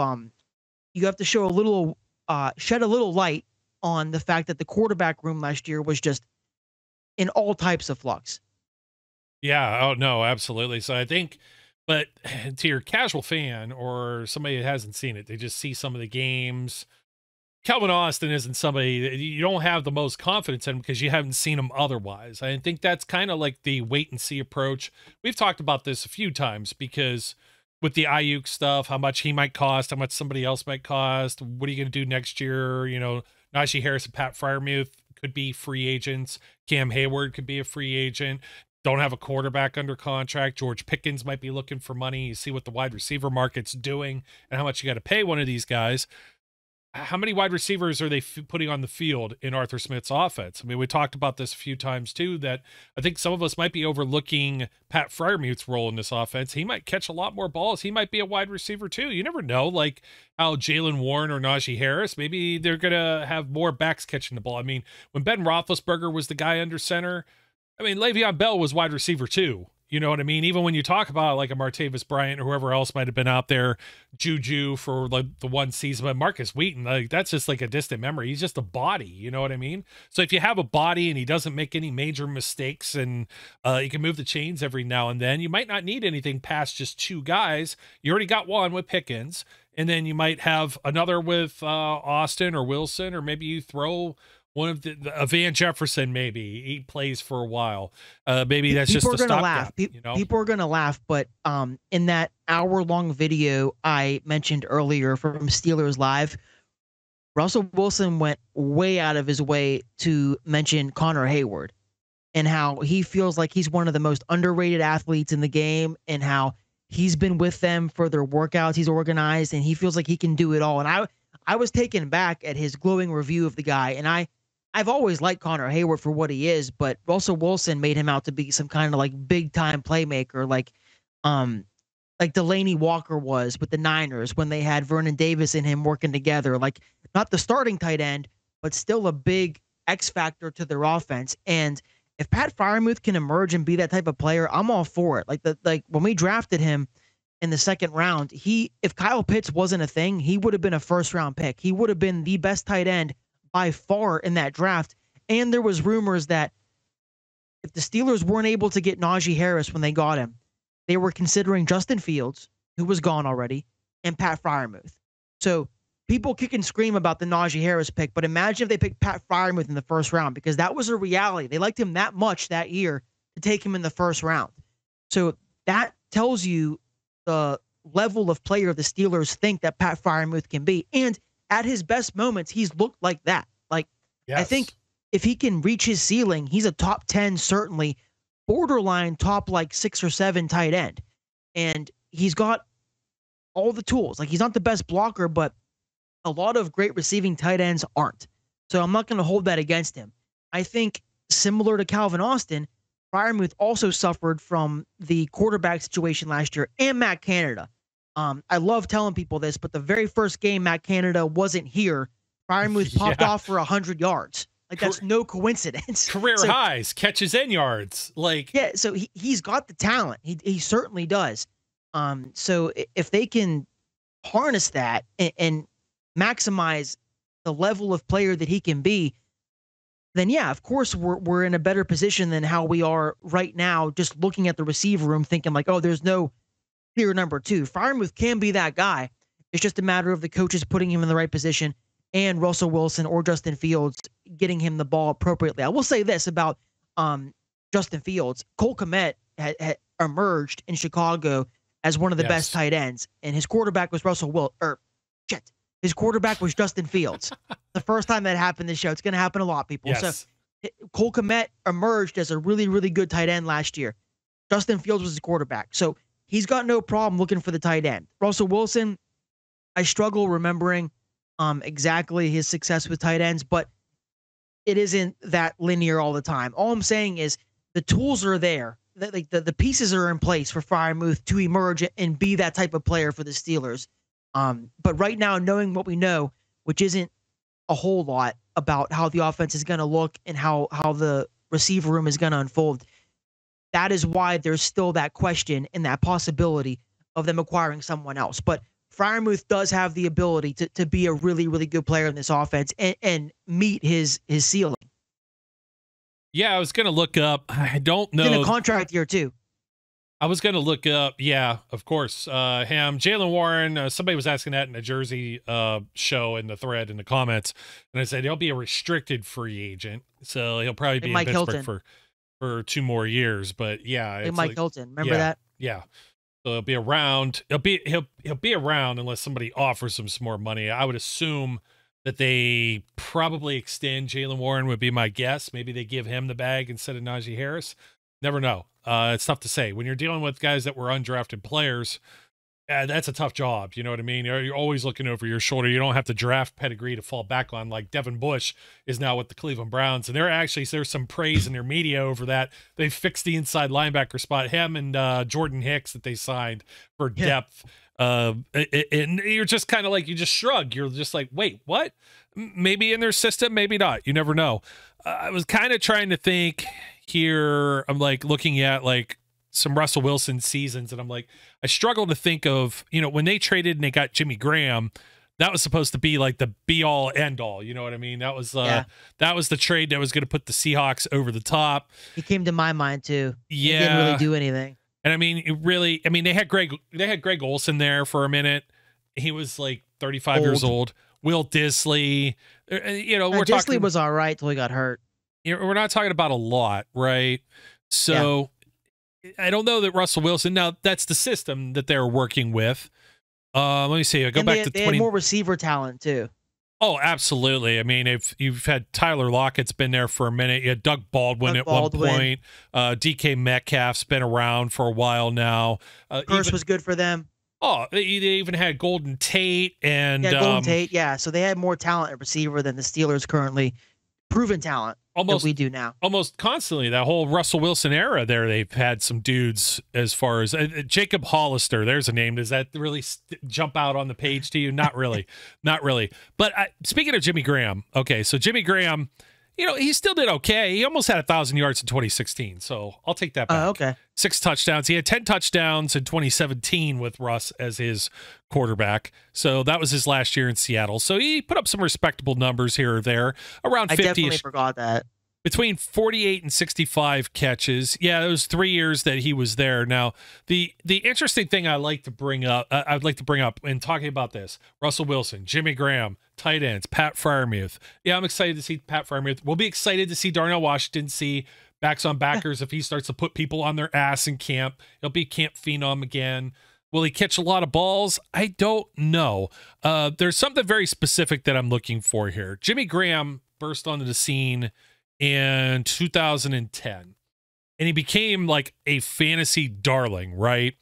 you have to show a little, shed a little light on the fact that the quarterback room last year was just in all types of flux.
Yeah. Oh, no, absolutely. So I think, but to your casual fan or somebody that hasn't seen it, they just see some of the games. Calvin Austin isn't somebody that you don't have the most confidence in because you haven't seen him otherwise. I think that's kind of like the wait and see approach. We've talked about this a few times because with the Ayuk stuff, how much he might cost, how much somebody else might cost, what are you going to do next year? Najee Harris and Pat Freiermuth could be free agents. Cam Hayward could be a free agent. Don't have a quarterback under contract. George Pickens might be looking for money. You see what the wide receiver market's doing and how much you got to pay one of these guys. How many wide receivers are they putting on the field in Arthur Smith's offense? I mean, we talked about this a few times too, that I think some of us might be overlooking Pat Freiermuth's role in this offense. He might catch a lot more balls. He might be a wide receiver too. You never know, like how Jaylen Warren or Najee Harris, maybe they're going to have more backs catching the ball. I mean, when Ben Roethlisberger was the guy under center, I mean, Le'Veon Bell was wide receiver too. You know what I mean? Even when you talk about like a Martavis Bryant or whoever else might have been out there, Juju for like the one season, but Marcus Wheaton, like that's just like a distant memory. He's just a body. You know what I mean? So if you have a body and he doesn't make any major mistakes and you can move the chains every now and then, you might not need anything past just two guys. You already got one with Pickens, and then you might have another with Austin or Wilson, or maybe you throw one of the Van Jefferson, maybe he plays for a while. Maybe that's
people
just a stopgap.
People are gonna laugh, but in that hour-long video I mentioned earlier from Steelers Live, Russell Wilson went way out of his way to mention Connor Hayward and how he feels like he's one of the most underrated athletes in the game, and how He's been with them for their workouts. He's organized, and he feels like he can do it all. And I was taken back at his glowing review of the guy. And I've always liked Connor Hayward for what he is, but Russell Wilson made him out to be some kind of like big time playmaker, like Delaney Walker was with the Niners when they had Vernon Davis and him working together. Like, not the starting tight end, but still a big X factor to their offense. And if Pat Freiermuth can emerge and be that type of player, I'm all for it. Like when we drafted him in the second round, if Kyle Pitts wasn't a thing, he would have been a first round pick. He would have been the best tight end by far in that draft. And there was rumors that if the Steelers weren't able to get Najee Harris when they got him, they were considering Justin Fields, who was gone already, and Pat Freiermuth. So people kick and scream about the Najee Harris pick, but imagine if they picked Pat Freiermuth in the first round, because that was a reality. They liked him that much that year to take him in the first round. So that tells you the level of player the Steelers think that Pat Freiermuth can be. And at his best moments, he's looked like that. Like, yes. I think if he can reach his ceiling, he's a top 10, certainly borderline top like 6 or 7 tight end. And he's got all the tools. Like, he's not the best blocker, but a lot of great receiving tight ends aren't. So I'm not going to hold that against him. I think similar to Calvin Austin, Freiermuth also suffered from the quarterback situation last year and Matt Canada. I love telling people this, but the very first game Matt Canada wasn't here, Freiermuth popped off for 100 yards. Like, that's no coincidence.
Career highs, catches and yards. Like,
yeah, so he's got the talent. He certainly does. So if they can harness that and maximize the level of player that he can be, then yeah, of course we're in a better position than how we are right now, just looking at the receiver room thinking like, oh, there's no clear number 2. Freiermuth can be that guy. It's just a matter of the coaches putting him in the right position and Russell Wilson or Justin Fields getting him the ball appropriately. I will say this about Justin Fields. Cole Kmet had emerged in Chicago as one of the best tight ends, and his quarterback was his quarterback was Justin Fields. The first time that happened this show, it's going to happen a lot, people.
Yes.
So Cole Kmet emerged as a really, really good tight end last year. Justin Fields was his quarterback. So he's got no problem looking for the tight end. Russell Wilson, I struggle remembering exactly his success with tight ends, but it isn't that linear all the time. All I'm saying is the tools are there. The pieces are in place for Freiermuth to emerge and be that type of player for the Steelers. But right now, knowing what we know, which isn't a whole lot about how the offense is going to look and how the receiver room is going to unfold, that is why there's still that question and that possibility of them acquiring someone else. But Freiermuth does have the ability to be a really, really good player in this offense and meet his ceiling.
Yeah, I was going to look up. I don't know.
He's in a contract year, too.
I was going to look up. Yeah, of course. Jaylen Warren, somebody was asking that in a Jersey show in the thread in the comments. And I said, he'll be a restricted free agent. So he'll probably be in Pittsburgh for 2 more years. But yeah.
It's Mike Hilton. Remember that?
Yeah. So he'll be around. He'll be around unless somebody offers him some more money. I would assume that they probably extend Jaylen Warren would be my guess. Maybe they give him the bag instead of Najee Harris. Never know. It's tough to say. When you're dealing with guys that were undrafted players, that's a tough job. You know what I mean? You're always looking over your shoulder. You don't have to draft pedigree to fall back on, like Devin Bush is now with the Cleveland Browns. And there's some praise in their media over that. They fixed the inside linebacker spot. Him and Jordan Hicks that they signed for depth. And you're just kind of like, you just shrug. You're just like, wait, what? Maybe in their system, maybe not. You never know. I was kind of trying to think here. I'm like looking at like some Russell Wilson seasons, and I'm like, I struggle to think of, when they traded and they got Jimmy Graham, that was supposed to be like the be all end all. You know what I mean? That was that was the trade that was going to put the Seahawks over the top.
He came to my mind too.
Yeah,
he didn't really do anything.
And I mean, they had Greg Olsen there for a minute. He was like 35 years old. Will Dissly, we're
Dissly was all right till he got hurt.
We're not talking about a lot, right? So I don't know that Russell Wilson. Now that's the system that they're working with. Let me see. I go back to 20.
They had more receiver talent too.
Oh, absolutely. I mean, if you've had Tyler Lockett's been there for a minute, you had Doug Baldwin at one point. DK Metcalf's been around for a while now.
Hurst was good for them.
Oh, they even had Golden Tate and
Golden Tate. Yeah, so they had more talent at receiver than the Steelers currently. Proven talent that we do now.
Almost constantly, that whole Russell Wilson era there, they've had some dudes as far as Jacob Hollister. There's a name. Does that really jump out on the page to you? Not really. Not really. But speaking of Jimmy Graham, okay, so Jimmy Graham, he still did okay. He almost had 1,000 yards in 2016, so I'll take that back.
Okay.
6 touchdowns. He had 10 touchdowns in 2017 with Russ as his quarterback. So that was his last year in Seattle. So he put up some respectable numbers here or there, around 50. I
definitely forgot that.
Between 48 and 65 catches. Yeah, it was 3 years that he was there. Now, the interesting thing I'd like to bring up in talking about this, Russell Wilson, Jimmy Graham, tight ends, Pat Freiermuth. Yeah, I'm excited to see Pat Freiermuth. We'll be excited to see Darnell Washington, see backs on backers if he starts to put people on their ass in camp. He'll be camp phenom again. Will he catch a lot of balls? I don't know. There's something very specific that I'm looking for here. Jimmy Graham burst onto the scene in 2010, and he became like a fantasy darling, right?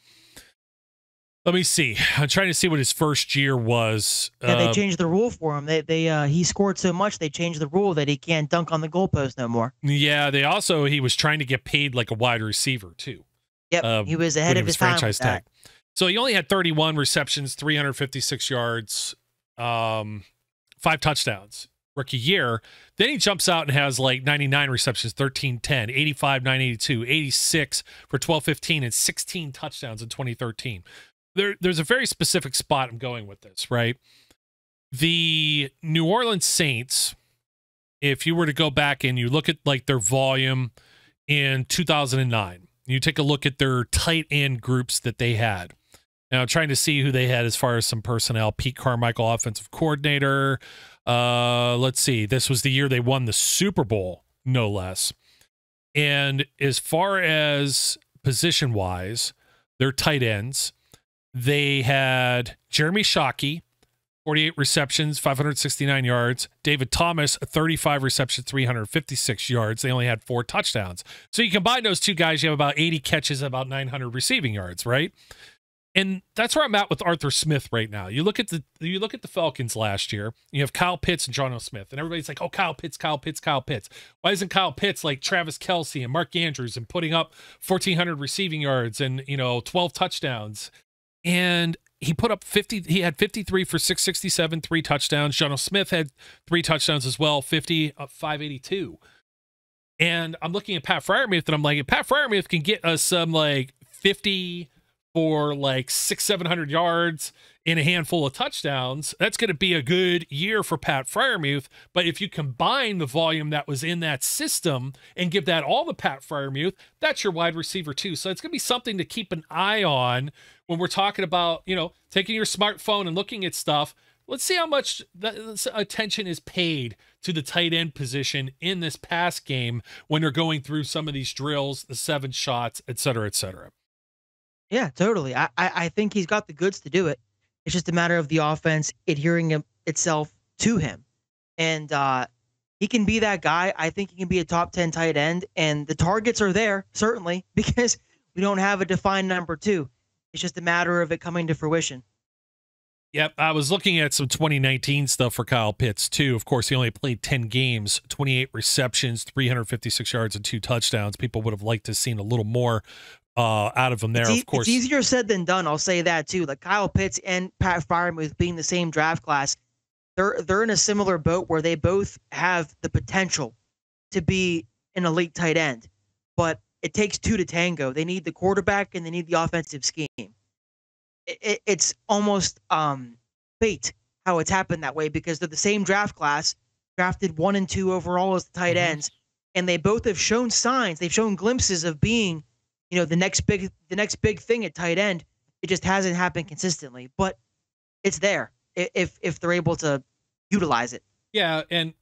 Let me see. I'm trying to see what his first year was.
Yeah, they changed the rule for him. He scored so much they changed the rule that he can't dunk on the goalpost no more.
Yeah, he was trying to get paid like a wide receiver too.
Yep, he was ahead of his franchise tag.
So he only had 31 receptions, 356 yards, 5 touchdowns rookie year. Then he jumps out and has like 99 receptions, 1310, 85, 982, 86 for 1215, and 16 touchdowns in 2013. There's a very specific spot I'm going with this, right? The New Orleans Saints, if you were to go back and you look at like their volume in 2009, you take a look at their tight end groups that they had. Now, trying to see who they had as far as some personnel. Pete Carmichael, offensive coordinator. Let's see. This was the year they won the Super Bowl, no less. And as far as position-wise, their tight ends, they had Jeremy Shockey, 48 receptions, 569 yards. David Thomas, 35 receptions, 356 yards. They only had 4 touchdowns. So you combine those two guys, you have about 80 catches, about 900 receiving yards, right? And that's where I'm at with Arthur Smith right now. You look at the Falcons last year. You have Kyle Pitts and Jonnu Smith, and everybody's like, "Oh, Kyle Pitts, Kyle Pitts, Kyle Pitts." Why isn't Kyle Pitts like Travis Kelce and Mark Andrews and putting up 1,400 receiving yards and 12 touchdowns? And he put up 50. He had 53 for 667, 3 touchdowns. Jonnu Smith had 3 touchdowns as well, 50, 582. And I'm looking at Pat Freiermuth, and I'm like, if Pat Freiermuth can get us some like 50 for like 600-700 yards in a handful of touchdowns, that's going to be a good year for Pat Freiermuth. But if you combine the volume that was in that system and give that all to Pat Freiermuth, that's your wide receiver too. So it's going to be something to keep an eye on when we're talking about, taking your smartphone and looking at stuff. Let's see how much attention is paid to the tight end position in this pass game when they're going through some of these drills, the 7 shots, et cetera, et cetera.
Yeah, totally. I think he's got the goods to do it. It's just a matter of the offense adhering itself to him. And he can be that guy. I think he can be a top 10 tight end. And the targets are there, certainly, because we don't have a defined number 2. It's just a matter of it coming to fruition.
Yep, I was looking at some 2019 stuff for Kyle Pitts, too. Of course, he only played 10 games, 28 receptions, 356 yards, and 2 touchdowns. People would have liked to have seen a little more out of him there, of course.
It's easier said than done. I'll say that too. Like Kyle Pitts and Pat Freiermuth being the same draft class, they're in a similar boat where they both have the potential to be an elite tight end, but it takes 2 to tango. They need the quarterback and they need the offensive scheme. It's almost fate how it's happened that way because they're the same draft class, drafted 1 and 2 overall as the tight ends, and they both have shown signs. They've shown glimpses of being the next big thing at tight end. It just hasn't happened consistently, but it's there if they're able to utilize it.
Yeah, and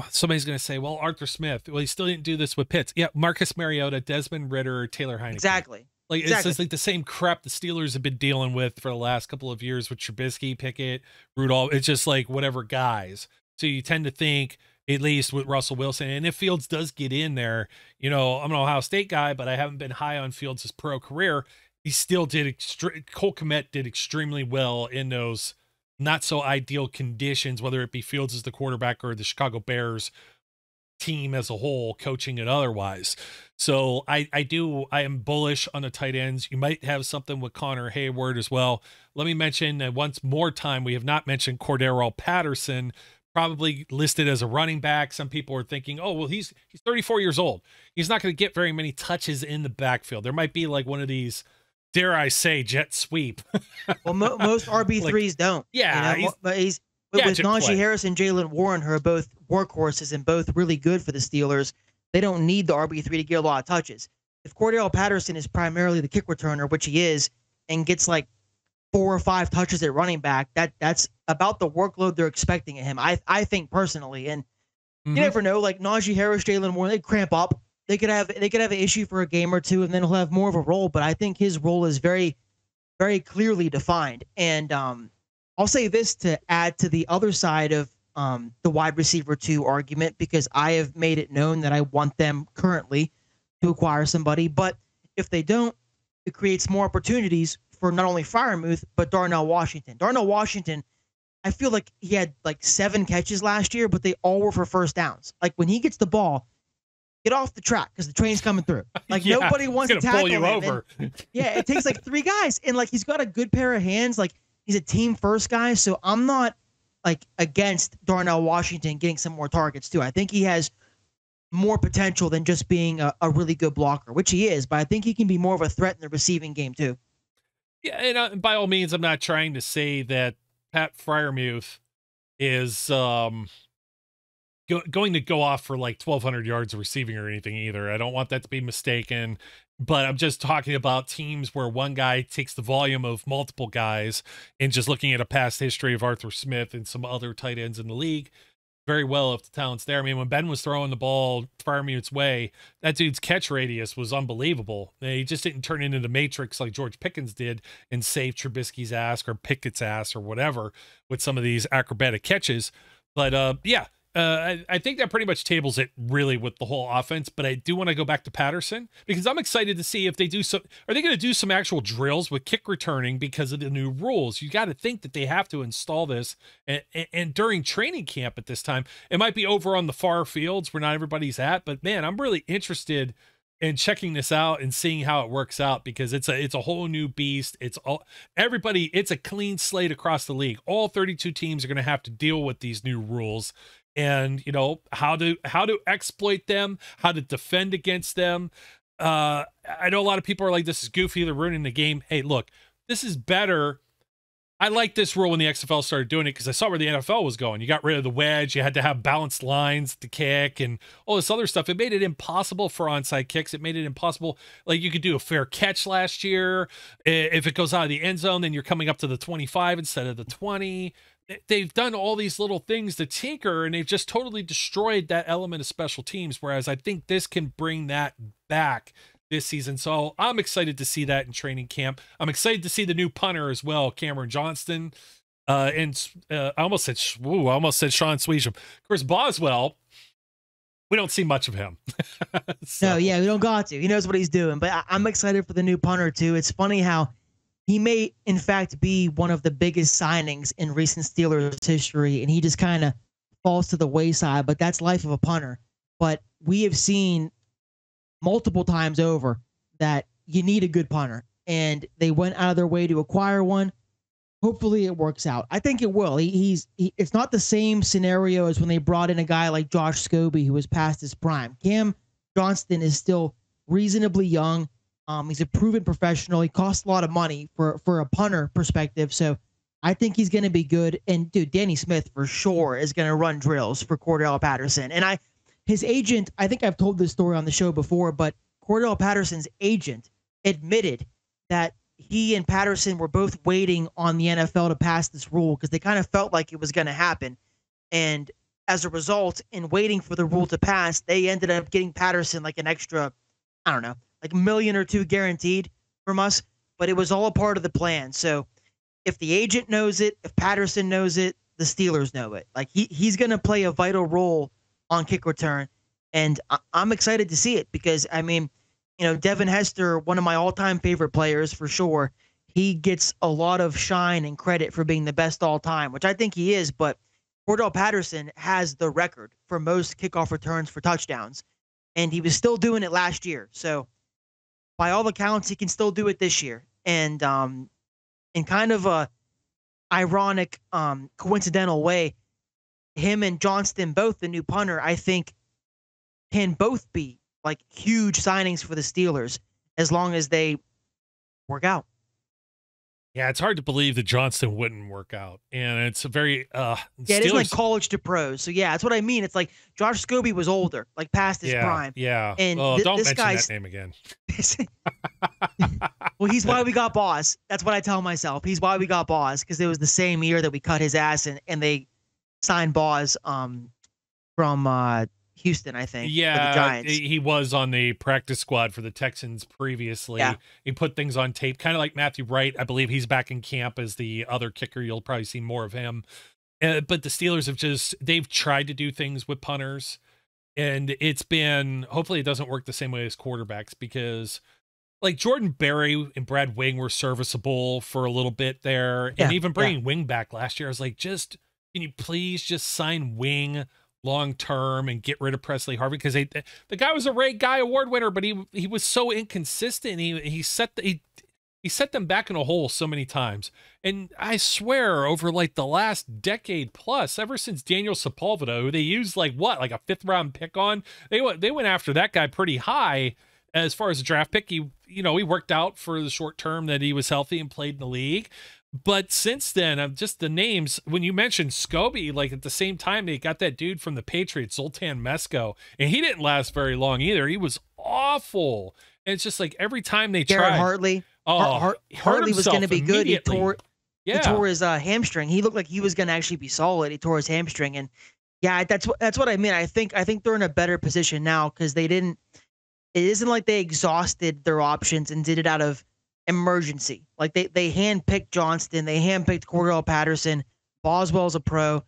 somebody's going to say, well, Arthur Smith, well, he still didn't do this with Pitts. Yeah, Marcus Mariota, Desmond Ridder, Taylor Heineke.
Exactly.
Like, it's
Exactly.
just like the same crap the Steelers have been dealing with for the last couple of years with Trubisky, Pickett, Rudolph. It's just like whatever guys. So you tend to think, at least with Russell Wilson, and if Fields does get in there, I'm an Ohio State guy, but I haven't been high on Fields' pro career. He still did, Cole Kmet did extremely well in those not so ideal conditions, whether it be Fields as the quarterback or the Chicago Bears team as a whole, coaching and otherwise. So I am bullish on the tight ends. You might have something with Connor Hayward as well. Let me mention once more time, we have not mentioned Cordero Patterson, probably listed as a running back. Some people are thinking, oh, well, he's 34 years old. He's not going to get very many touches in the backfield. There might be like one of these, dare I say, jet sweep.
Well, most RB3s don't.
Yeah,
But with Najee Harris and Jalen Warren, who are both workhorses and both really good for the Steelers, they don't need the RB3 to get a lot of touches. If Cordell Patterson is primarily the kick returner, which he is, and gets like 4 or 5 touches at running back, that's about the workload they're expecting of him. I think personally, and you never know. Like Najee Harris, Jalen Warren, they cramp up. They could have an issue for a game or two, and then he'll have more of a role. But I think his role is very, very clearly defined. And I'll say this to add to the other side of the wide receiver 2 argument, because I have made it known that I want them currently to acquire somebody. But if they don't, it creates more opportunities for not only Freiermuth, but Darnell Washington. Darnell Washington, I feel like he had like 7 catches last year, but they all were for first downs. Like when he gets the ball, get off the track because the train's coming through. Like nobody wants to tackle him.
Over.
Yeah, it takes like 3 guys, and like he's got a good pair of hands. Like he's a team first guy, so I'm not like against Darnell Washington getting some more targets too. I think he has more potential than just being a really good blocker, which he is, but I think he can be more of a threat in the receiving game too.
Yeah, and by all means, I'm not trying to say that Pat Freiermuth is going to go off for like 1,200 yards of receiving or anything either. I don't want that to be mistaken, but I'm just talking about teams where one guy takes the volume of multiple guys, and just looking at a past history of Arthur Smith and some other tight ends in the league. Very well if the talent's there. I mean, when Ben was throwing the ball Freiermuth's way, that dude's catch radius was unbelievable. He just didn't turn into the Matrix like George Pickens did and save Trubisky's ass or Pickett's ass or whatever with some of these acrobatic catches. But I think that pretty much tables it really with the whole offense. But I do want to go back to Patterson because I'm excited to see if they do some. Are they going to do some actual drills with kick returning because of the new rules? You got to think that they have to install this, and during training camp at this time, it might be over on the far fields where not everybody's at. But man, I'm really interested in checking this out and seeing how it works out because it's a whole new beast. It's a clean slate across the league. All 32 teams are going to have to deal with these new rules. And how to exploit them, how to defend against them. I know a lot of people are like, this is goofy, they're ruining the game. Hey, look, this is better. I like this rule when the XFL started doing it because I saw where the NFL was going. You got rid of the wedge, you had to have balanced lines to kick and all this other stuff. It made it impossible for onside kicks. It made it impossible. Like you could do a fair catch last year. If it goes out of the end zone, then you're coming up to the 25 instead of the 20. They've done all these little things to tinker, and they've just totally destroyed that element of special teams. Whereas I think this can bring that back this season. So I'm excited to see that in training camp. I'm excited to see the new punter as well, Cameron Johnston. And I almost said Sean Swedem. Chris Boswell, we don't see much of him.
So. No, yeah, we don't got to. He knows what he's doing. But I'm excited for the new punter too. It's funny how he may, in fact, be one of the biggest signings in recent Steelers history, and he just kind of falls to the wayside. But that's life of a punter. But we have seen multiple times over that you need a good punter, and they went out of their way to acquire one. Hopefully, it works out. I think it will. It's not the same scenario as when they brought in a guy like Josh Scobie, who was past his prime. Cam Johnston is still reasonably young. He's a proven professional. He costs a lot of money for a punter perspective. So I think he's going to be good. And dude, Danny Smith for sure is going to run drills for Cordell Patterson. And his agent, I think I've told this story on the show before, but Cordell Patterson's agent admitted that he and Patterson were both waiting on the NFL to pass this rule because they kind of felt like it was going to happen. And as a result, in waiting for the rule to pass, they ended up getting Patterson like an extra, I don't know, like $1 million or $2 million guaranteed. from us, but it was all a part of the plan. So if the agent knows it, if Patterson knows it, the Steelers know it. Like he's going to play a vital role on kick return, and I'm excited to see it because I mean, Devin Hester, one of my all-time favorite players for sure. He gets a lot of shine and credit for being the best all time, which I think he is. But Cordell Patterson has the record for most kickoff returns for touchdowns, and he was still doing it last year. So by all accounts, he can still do it this year. And in kind of a ironic, coincidental way, him and Johnston, both the new punter, I think can both be like huge signings for the Steelers as long as they work out.
Yeah, it's hard to believe that Johnston wouldn't work out, and it's a very
yeah, it is like college to pros. So yeah, that's what I mean. It's like Josh Scobie was older, like past his prime.
Yeah,
and
don't
this
mention
guy's
that name again.
Well, he's why we got Boss. That's what I tell myself. He's why we got Boss, because it was the same year that we cut his ass and they signed Boss from Houston, I think.
Yeah,
for the Giants.
He was on the practice squad for the Texans previously.
Yeah.
He put things on tape, kind of like Matthew Wright. I believe he's back in camp as the other kicker. You'll probably see more of him. But the Steelers they've tried to do things with punters, and it's been, hopefully it doesn't work the same way as quarterbacks, because like Jordan Berry and Brad Wing were serviceable for a little bit there. And even bringing Wing back last year, I was like, can you please just sign Wing long term and get rid of Presley Harvin? Because the guy was a Ray Guy Award winner, but he was so inconsistent. He set them back in a hole so many times. And I swear, over like the last decade plus, ever since Daniel Sepulveda, who they used like a 5th round pick on, they went after that guy pretty high as far as a draft pick. He worked out for the short term that he was healthy and played in the league. But since then, just the names, when you mentioned Scobie, like at the same time, they got that dude from the Patriots, Zoltan Mesko, and he didn't last very long either. He was awful. And it's just like every time they tried.
Hartley. Hartley was going to be good. He tore his hamstring. He looked like he was going to actually be solid. He tore his hamstring. And yeah, that's what I mean. I think they're in a better position now because it isn't like they exhausted their options and did it out of emergency. Like they handpicked Johnston, they handpicked Cordell Patterson. Boswell's a pro.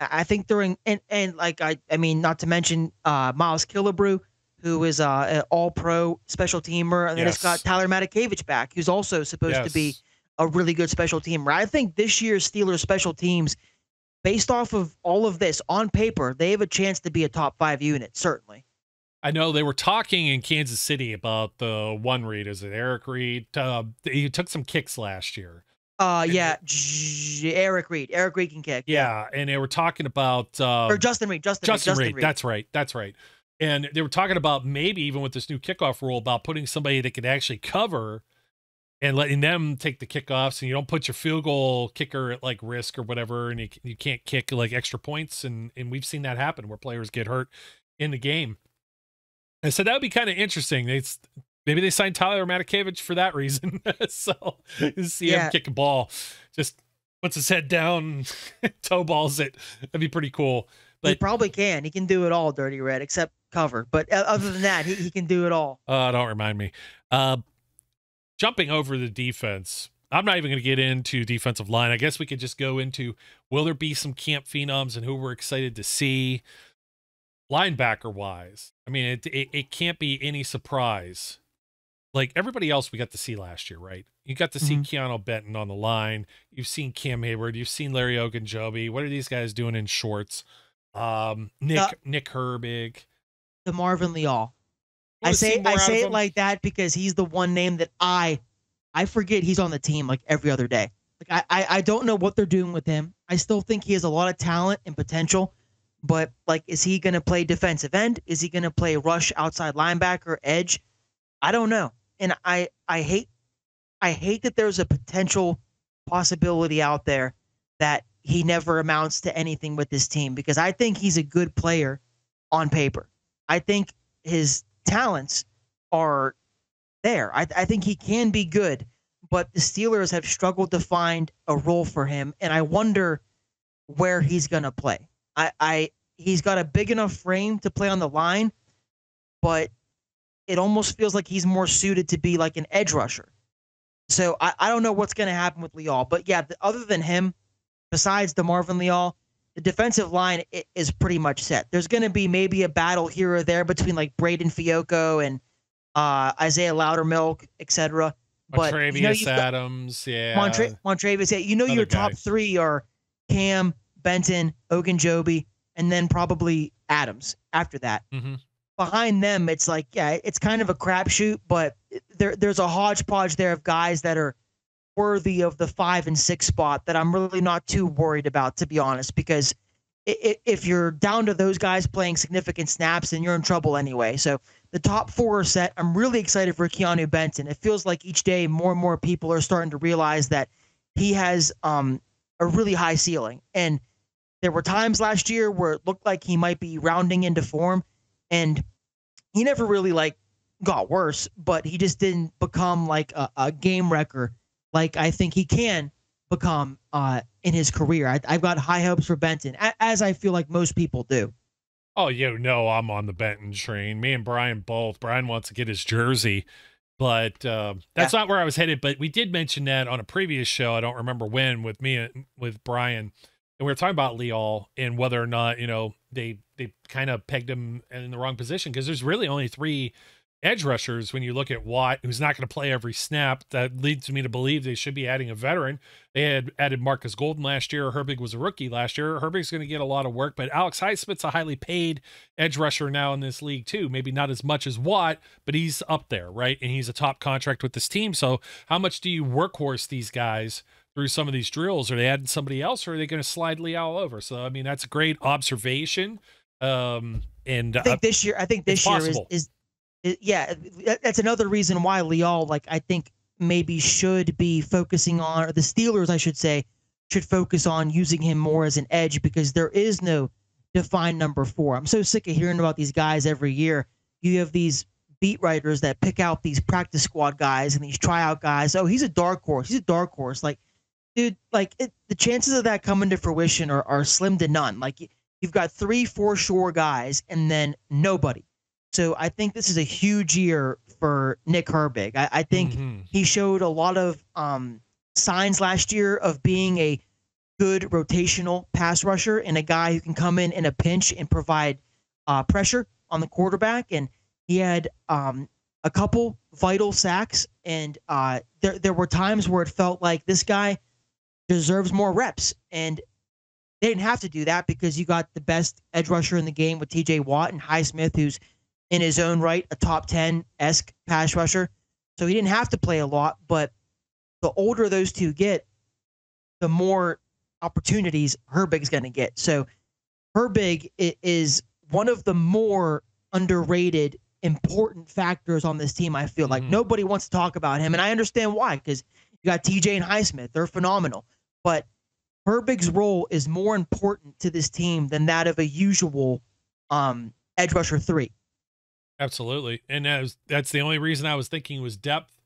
I think they're in, and like I mean, not to mention Miles Killebrew, who is an all-pro special teamer, and then it's got Tyler Matakevich back, who's also supposed to be a really good special teamer. I think this year's Steelers special teams, based off of all of this on paper, they have a chance to be a top 5 unit, certainly.
I know they were talking in Kansas City about the one Reed. Is it Eric Reed? He took some kicks last year.
Eric Reed. Eric Reed can kick.
Yeah, and they were talking about
or Justin Reed. Justin
Reed. That's right. And they were talking about maybe even with this new kickoff rule about putting somebody that could actually cover and letting them take the kickoffs, and you don't put your field goal kicker at like risk or whatever, and you can't kick like extra points. And we've seen that happen where players get hurt in the game. And so that would be kind of interesting. Maybe they signed Tyler Matakevich for that reason. So see him kick a ball, just puts his head down, toe balls it. That'd be pretty cool. But
he probably can. He can do it all, Dirty Red, except cover. But other than that, he can do it all.
Don't remind me. Jumping over the defense, I'm not even going to get into defensive line. I guess we could just go into, will there be some camp phenoms and who we're excited to see? Linebacker wise, I mean, it can't be any surprise. Like everybody else we got to see last year, right? You got to see Keanu Benton on the line. You've seen Cam Hayward. You've seen Larry Ogunjobi. What are these guys doing in shorts? Nick Herbig.
The Marvin Leal. I say it like that because he's the one name that I forget he's on the team like every other day. Like I don't know what they're doing with him. I still think he has a lot of talent and potential. But, like, is he going to play defensive end? Is he going to play rush outside linebacker, edge? I don't know. And I hate that there's a potential possibility out there that he never amounts to anything with this team, because I think he's a good player on paper. I think his talents are there. I think he can be good, but the Steelers have struggled to find a role for him, and I wonder where he's going to play. He's got a big enough frame to play on the line, but it almost feels like he's more suited to be like an edge rusher. So I don't know what's going to happen with Leal. But yeah, other than him, besides DeMarvin Leal, the defensive line is pretty much set. There's going to be maybe a battle here or there between like Braden Fiocco and Isaiah Loudermilk, etc. But
Montravius Adams,
Montravius, yeah, your top three are Cam, Benton, Ogunjobi, and then probably Adams after that.
Mm-hmm.
Behind them, it's like, yeah, it's kind of a crapshoot, but there's a hodgepodge there of guys that are worthy of the 5 and 6 spot that I'm really not too worried about, to be honest, because if you're down to those guys playing significant snaps, then you're in trouble anyway. So the top 4 are set. I'm really excited for Keanu Benton. It feels like each day more and more people are starting to realize that he has a really high ceiling. And there were times last year where it looked like he might be rounding into form, and he never really got worse, but he just didn't become like a game wrecker like I think he can become in his career. I've got high hopes for Benton, as I feel like most people do.
Oh, I'm on the Benton train. Me and Brian both. Brian wants to get his jersey, but that's not where I was headed. But we did mention that on a previous show. I don't remember when, with Brian, and we were talking about Leal and whether or not they kind of pegged him in the wrong position, because there's really only 3 edge rushers when you look at Watt, who's not going to play every snap. That leads me to believe they should be adding a veteran. They had added Marcus Golden last year. Herbig was a rookie last year. Herbig's going to get a lot of work, but Alex Highsmith's a highly paid edge rusher now in this league too. Maybe not as much as Watt, but he's up there, right? And he's a top contract with this team. So how much do you workhorse these guys through some of these drills? Are they adding somebody else, or are they going to slide Leal all over? So, I mean, that's a great observation. And
I think this year is yeah, that's another reason why Leal, I think maybe should be focusing on, or the Steelers, I should say, should focus on using him more as an edge, because there is no defined number 4. I'm so sick of hearing about these guys every year. You have these beat writers that pick out these practice squad guys and these tryout guys. Oh, he's a dark horse. He's a dark horse. Dude, the chances of that coming to fruition are slim to none. You've got 3-4 sure guys and then nobody. So I think this is a huge year for Nick Herbig. I think he showed a lot of signs last year of being a good rotational pass rusher and a guy who can come in a pinch and provide pressure on the quarterback. And he had a couple vital sacks, and there were times where it felt like this guy deserves more reps. And they didn't have to do that because you got the best edge rusher in the game with TJ Watt and Highsmith, who's in his own right a top 10-esque pass rusher. So he didn't have to play a lot, but the older those two get, the more opportunities Herbig's going to get. So Herbig is one of the more underrated, important factors on this team. I feel like nobody wants to talk about him, and I understand why, because you got TJ and Highsmith. They're phenomenal. But Herbig's role is more important to this team than that of a usual edge rusher 3.
Absolutely. And that's the only reason I was thinking was depth.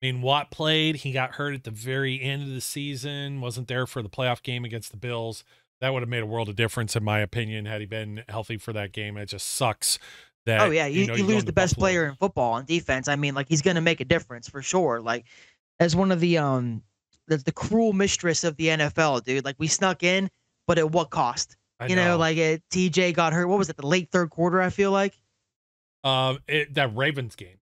I mean, Watt played. He got hurt at the very end of the season, wasn't there for the playoff game against the Bills. That would have made a world of difference, in my opinion, had he been healthy for that game. It just sucks that,
oh, yeah, you lose the best player in football on defense. I mean, he's going to make a difference for sure. As one of the cruel mistress of the NFL, dude. We snuck in, but at what cost? TJ got hurt. What was it, the late third quarter, I feel like?
That Ravens game.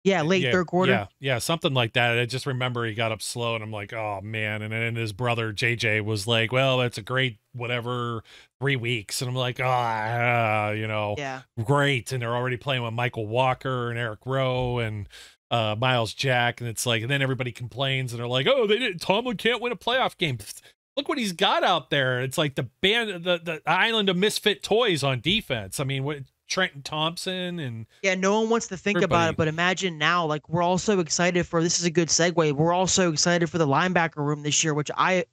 Yeah, third quarter.
Yeah, something like that. I just remember he got up slow, and I'm like, oh man. And then his brother JJ was like, well, that's a great 3 weeks, and I'm like, great. And they're already playing with Michael Walker and Eric Rowe and Miles Jack, and it's and then everybody complains, and they're like, oh, Tomlin can't win a playoff game. Look what he's got out there. It's like the island of misfit toys on defense. I mean, Trenton Thompson and
no one wants to think about it, but imagine now, we're all so excited for, this is a good segue, we're all so excited for the linebacker room this year, which I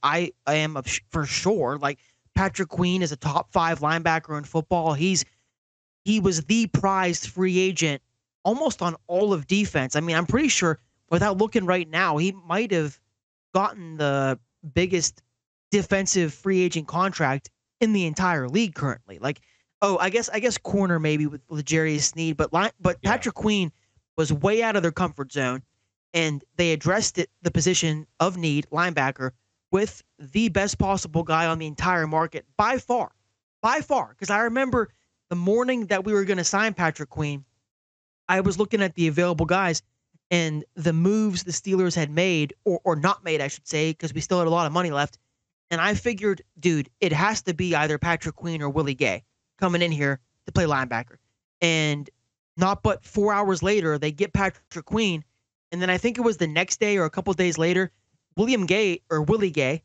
am for sure. Patrick Queen is a top 5 linebacker in football. He was the prized free agent almost on all of defense. I mean, I'm pretty sure, without looking right now, he might have gotten the biggest defensive free agent contract in the entire league currently. I guess corner maybe with Jerry Sneed, but Patrick Queen was way out of their comfort zone. and they addressed the position of need, linebacker, with the best possible guy on the entire market by far. By far. Because I remember the morning that we were going to sign Patrick Queen, I was looking at the available guys and the moves the Steelers had made, or not made, I should say, because we still had a lot of money left. And I figured, dude, it has to be either Patrick Queen or Willie Gay coming in here to play linebacker. And not but 4 hours later, they get Patrick Queen. And then I think it was the next day or a couple of days later, Willie Gay,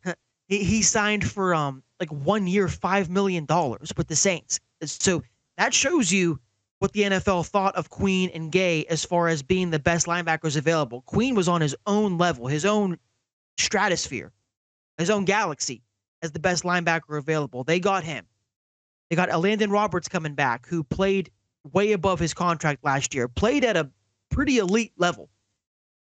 he signed for like 1 year, $5 million with the Saints. So that shows you what the NFL thought of Queen and Gay as far as being the best linebackers available. Queen was on his own level, his own stratosphere, his own galaxy as the best linebacker available. They got him. They got Elandon Roberts coming back, who played way above his contract last year, played at a pretty elite level.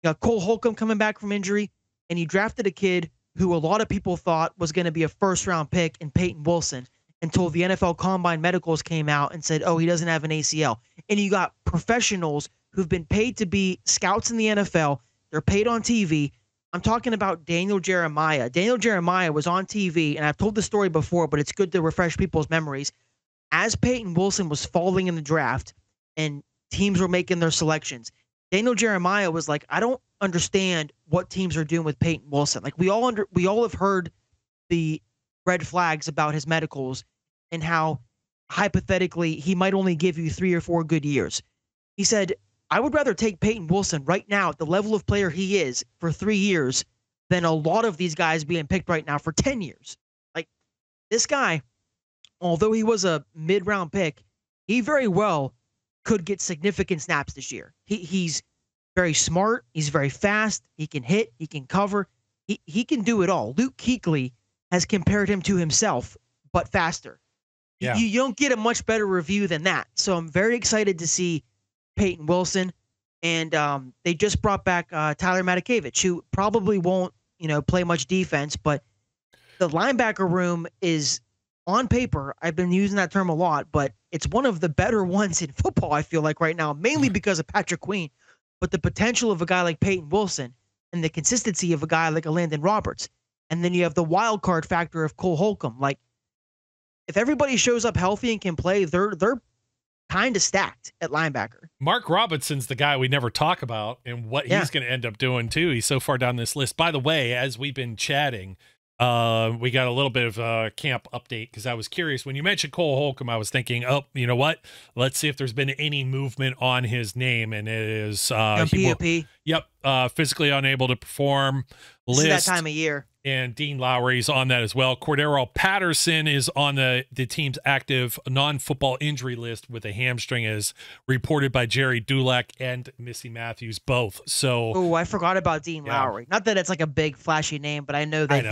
You got Cole Holcomb coming back from injury, and he drafted a kid who a lot of people thought was going to be a first-round pick in Peyton Wilson until the NFL Combine medicals came out and said, oh, he doesn't have an ACL. And you got professionals who've been paid to be scouts in the NFL. They're paid on TV. I'm talking about Daniel Jeremiah. Daniel Jeremiah was on TV, and I've told the story before, but it's good to refresh people's memories. As Peyton Wilson was falling in the draft and teams were making their selections, Daniel Jeremiah was like, I don't understand what teams are doing with Peyton Wilson. Like we all have heard the red flags about his medicals and how hypothetically he might only give you 3 or 4 good years. He said, I would rather take Peyton Wilson right now at the level of player he is for 3 years than a lot of these guys being picked right now for 10 years. Like this guy, although he was a mid-round pick, he very well could get significant snaps this year. He's very smart. He's very fast. He can hit. He can cover. He can do it all. Luke Kuechly has compared him to himself, but faster.
Yeah.
You don't get a much better review than that. So I'm very excited to see Peyton Wilson. And they just brought back Tyler Matakevich, who probably won't, play much defense, but the linebacker room is on paper. I've been using that term a lot, but it's one of the better ones in football, I feel like right now, mainly because of Patrick Queen, but the potential of a guy like Peyton Wilson and the consistency of a guy like Elandon Roberts. And then you have the wild card factor of Cole Holcomb. Like, if everybody shows up healthy and can play, they're kind of stacked at linebacker.
Mark Robinson's the guy we never talk about and what he's going to end up doing too. He's so far down this list. By the way, as we've been chatting, we got a little bit of a camp update because I was curious. When you mentioned Cole Holcomb, I was thinking, oh, you know what? Let's see if there's been any movement on his name. And it is
POP.
Yep. Physically unable to perform.
This is that time of year.
And Dean Lowry's on that as well. Cordero Patterson is on the team's active non-football injury list with a hamstring, as reported by Jerry Dulac and Missy Matthews both. So,
oh, I forgot about Dean Lowry. Not that it's like a big flashy name, but I know that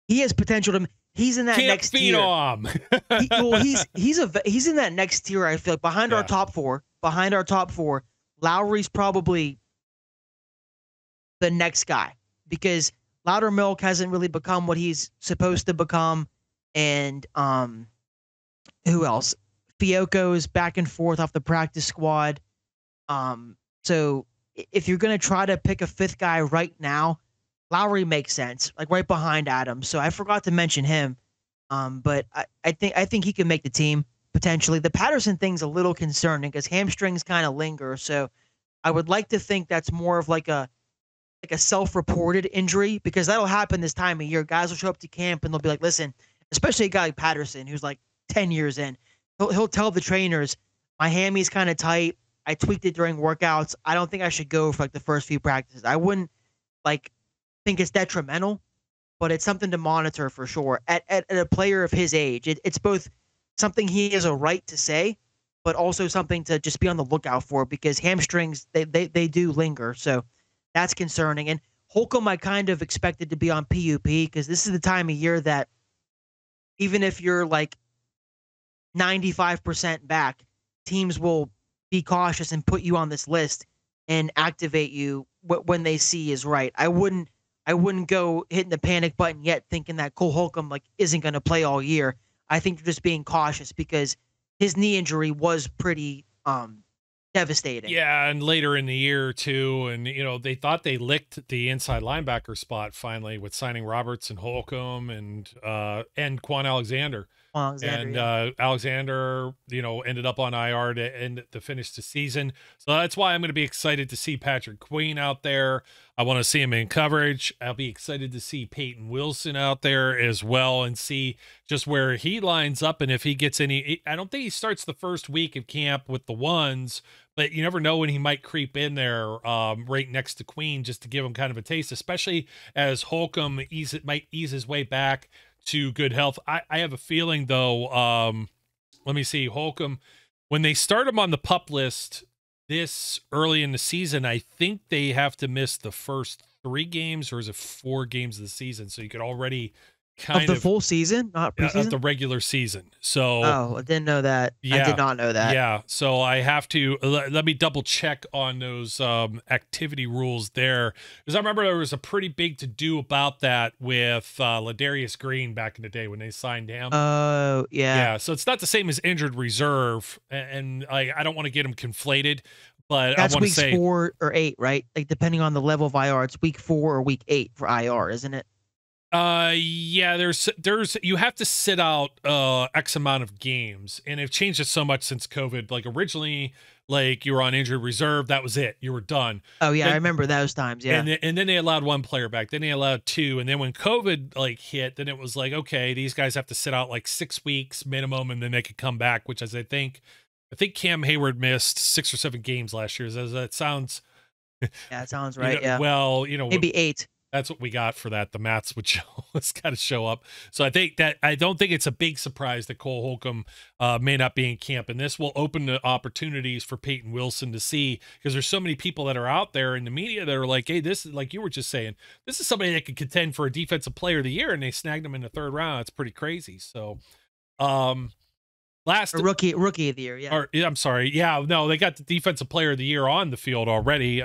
he has potential to. He's in that next tier. He's in that next tier. I feel like behind our top four. Lowry's probably the next guy because Loudermilk hasn't really become what he's supposed to become. And who else? Fioco's back and forth off the practice squad. So if you're going to try to pick a fifth guy right now, Lowry makes sense, like right behind Adams. So I forgot to mention him. But I think he can make the team potentially. The Patterson thing's a little concerning because hamstrings kind of linger. So I would like to think that's more of like a self-reported injury because that'll happen this time of year. Guys will show up to camp and they'll be like, listen, especially a guy like Patterson, who's like 10 years in, he'll tell the trainers, my hammy's kind of tight. I tweaked it during workouts. I don't think I should go for like the first few practices. I wouldn't think it's detrimental, but it's something to monitor for sure. At a player of his age, it's both something he has a right to say, but also something to just be on the lookout for because hamstrings, they do linger. So that's concerning. And Holcomb, I kind of expected to be on PUP because this is the time of year that even if you're like 95% back, teams will be cautious and put you on this list and activate you when they see is right. I wouldn't go hitting the panic button yet thinking that Cole Holcomb isn't going to play all year. I think you're just being cautious because his knee injury was pretty devastating.
Yeah, and later in the year too, and they thought they licked the inside linebacker spot finally with signing Roberts and Holcomb and Quan Alexander.
Well, Alexander,
And
yeah.
Alexander, ended up on IR to finish the season. So that's why I'm going to be excited to see Patrick Queen out there. I want to see him in coverage. I'll be excited to see Peyton Wilson out there as well and see just where he lines up and if he gets any. I don't think he starts the first week of camp with the ones, but you never know when he might creep in there right next to Queen just to give him kind of a taste, especially as Holcomb might ease his way back to good health. I have a feeling though, let me see, Holcomb, when they start him on the PUP list this early in the season, I think they have to miss the first 3 games, or is it 4 games of the season? So you could already
Of the full season, not
of
preseason.
the regular season. So
Oh, I didn't know that. I
Yeah.
did not know that.
yeah, so I have to let me double check on those activity rules there, because I remember there was a pretty big to do about that with Ladarius Green back in the day when they signed him.
Oh, yeah.
Yeah, so it's not the same as injured reserve, and I don't want to get them conflated, but
That's
I want to
weeks
say
4 or 8, right? Like depending on the level of IR, it's week 4 or week 8 for IR, isn't it?
yeah, there's you have to sit out X amount of games, and they've changed it so much since COVID. Like originally, like you were on injured reserve, that was it, you were done.
Oh yeah, I
Then-
remember those times. Yeah.
And then they allowed 1 player back, then they allowed 2, and then when COVID like hit, then it was like, okay, these guys have to sit out like 6 weeks minimum, and then they could come back, which is I think Cam Hayward missed 6 or 7 games last year. That sounds
Yeah, it sounds right. Yeah.
well,
Maybe 8.
that's what we got for that. The maths would show it's got to show up. So I don't think it's a big surprise that Cole Holcomb may not be in camp, and this will open the opportunities for Peyton Wilson to see, because there's so many people that are out there in the media that are like, hey, this is, like you were just saying, this is somebody that could contend for a defensive player of the year, and they snagged him in the 3rd round. It's pretty crazy. So, last
A rookie of the year. Yeah.
or I'm sorry. Yeah, no, they got the defensive player of the year on the field already.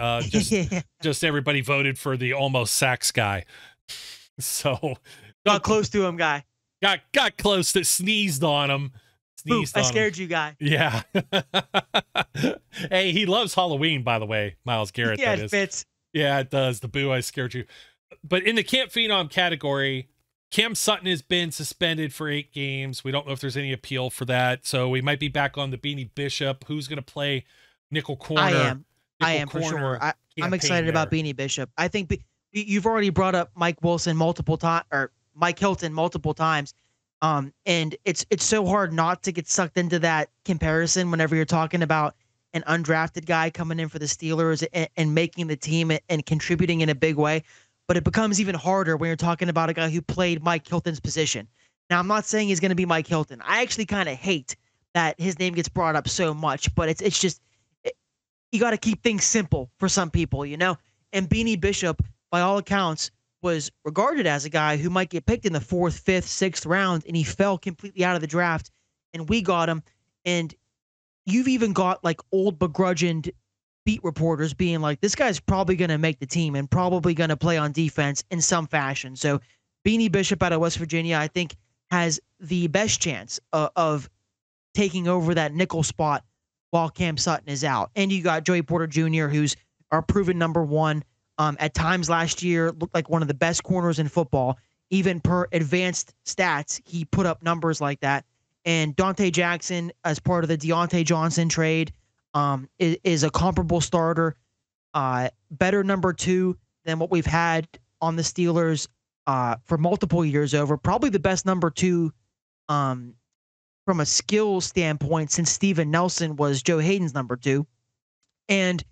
Just everybody voted for the almost sacks guy. So
Got close to him, guy.
got close to sneezed on him.
Boop,
Sneezed
I
on him.
scared you, guy.
Yeah. Hey, he loves Halloween, by the way, Myles Garrett.
Yeah,
that
it
is.
fits.
Yeah, it does. The boo, I scared you. But in the Camp Phenom category, Cam Sutton has been suspended for 8 games. We don't know if there's any appeal for that. So we might be back on the Beanie Bishop. Who's going to play nickel corner?
I am for sure. I'm
campaign
excited about
there.
Beanie Bishop. I think you've already brought up Mike Wilson multiple times, or Mike Hilton multiple times. And it's so hard not to get sucked into that comparison whenever you're talking about an undrafted guy coming in for the Steelers and making the team and contributing in a big way. But it becomes even harder when you're talking about a guy who played Mike Hilton's position. Now, I'm not saying he's going to be Mike Hilton. I actually kind of hate that his name gets brought up so much, but it's just you got to keep things simple for some people, you know? And Beanie Bishop, by all accounts, was regarded as a guy who might get picked in the 4th, 5th, 6th round, and he fell completely out of the draft, and we got him. And you've even got like old begrudged beat reporters being like, this guy's probably going to make the team and probably going to play on defense in some fashion. So Beanie Bishop out of West Virginia, I think, has the best chance of taking over that nickel spot while Cam Sutton is out. And you got Joey Porter Jr., who's our proven number 1. At times last year, looked like one of the best corners in football. Even per advanced stats, he put up numbers like that. And Dante Jackson, as part of the Deontay Johnson trade, is a comparable starter, better number 2 than what we've had on the Steelers for multiple years over. Probably the best number 2 from a skill standpoint since Steven Nelson was Joe Hayden's number 2. And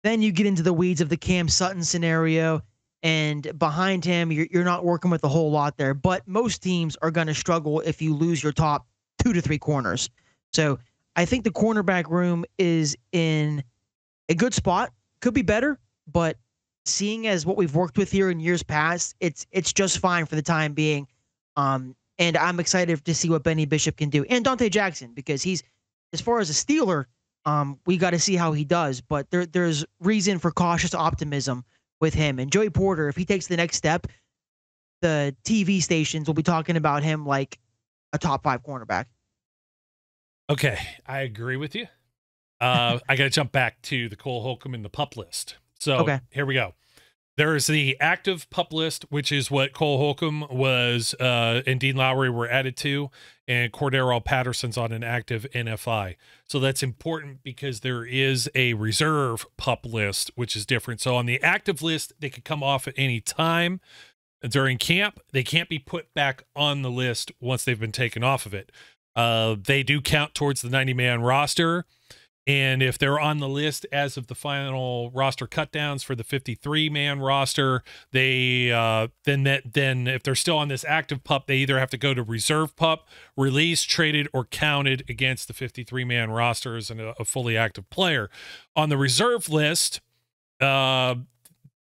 then you get into the weeds of the Cam Sutton scenario, and behind him, you're not working with a whole lot there. But most teams are going to struggle if you lose your top 2 to 3 corners. So I think the cornerback room is in a good spot. Could be better, but seeing as what we've worked with here in years past, it's just fine for the time being. And I'm excited to see what Benny Bishop can do, and Dante Jackson, because he's, as far as a Steeler, we got to see how he does, but there's reason for cautious optimism with him. And Joey Porter, if he takes the next step, the TV stations will be talking about him like a top 5 cornerback.
Okay, I agree with you. I got to jump back to the Cole Holcomb and the pup list. So
Okay.
here we go. There's the active pup list, which is what Cole Holcomb was and Dean Lowry were added to, and Cordero Patterson's on an active NFI. So that's important because there is a reserve pup list, which is different. So on the active list, they could come off at any time during camp. They can't be put back on the list once they've been taken off of it. They do count towards the 90-man roster. And if they're on the list as of the final roster cutdowns for the 53-man roster, they then if they're still on this active pup, they either have to go to reserve pup, released, traded, or counted against the 53-man roster as a fully active player. On the reserve list, you have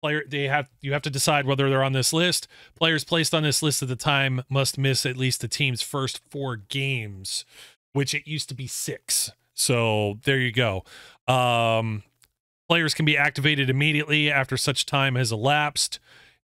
to decide whether they're on this list. Players placed on this list at the time must miss at least the team's first 4 games, which it used to be 6. So there you go. Players can be activated immediately after such time has elapsed.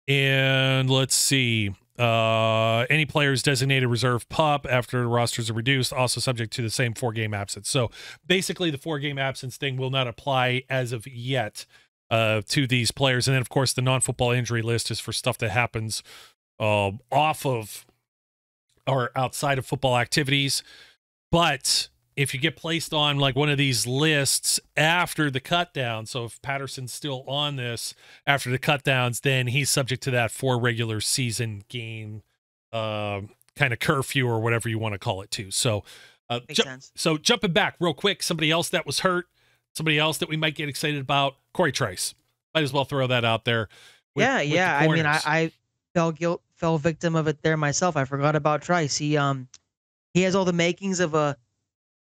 And let's see. Any players designated reserve pup after the rosters are reduced, also subject to the same 4-game absence. So basically the 4-game absence thing will not apply as of yet to these players. And then, of course, the non-football injury list is for stuff that happens off of or outside of football activities. But if you get placed on like one of these lists after the cutdown, so if Patterson's still on this after the cutdowns, then he's subject to that 4 regular season game kind of curfew or whatever you want to call it too. So,
Makes sense.
So jumping back real quick, somebody else that was hurt, somebody else that we might get excited about, Corey Trice. Might as well throw that out there. With
I mean, I fell victim of it there myself. I forgot about Trice. He has all the makings of a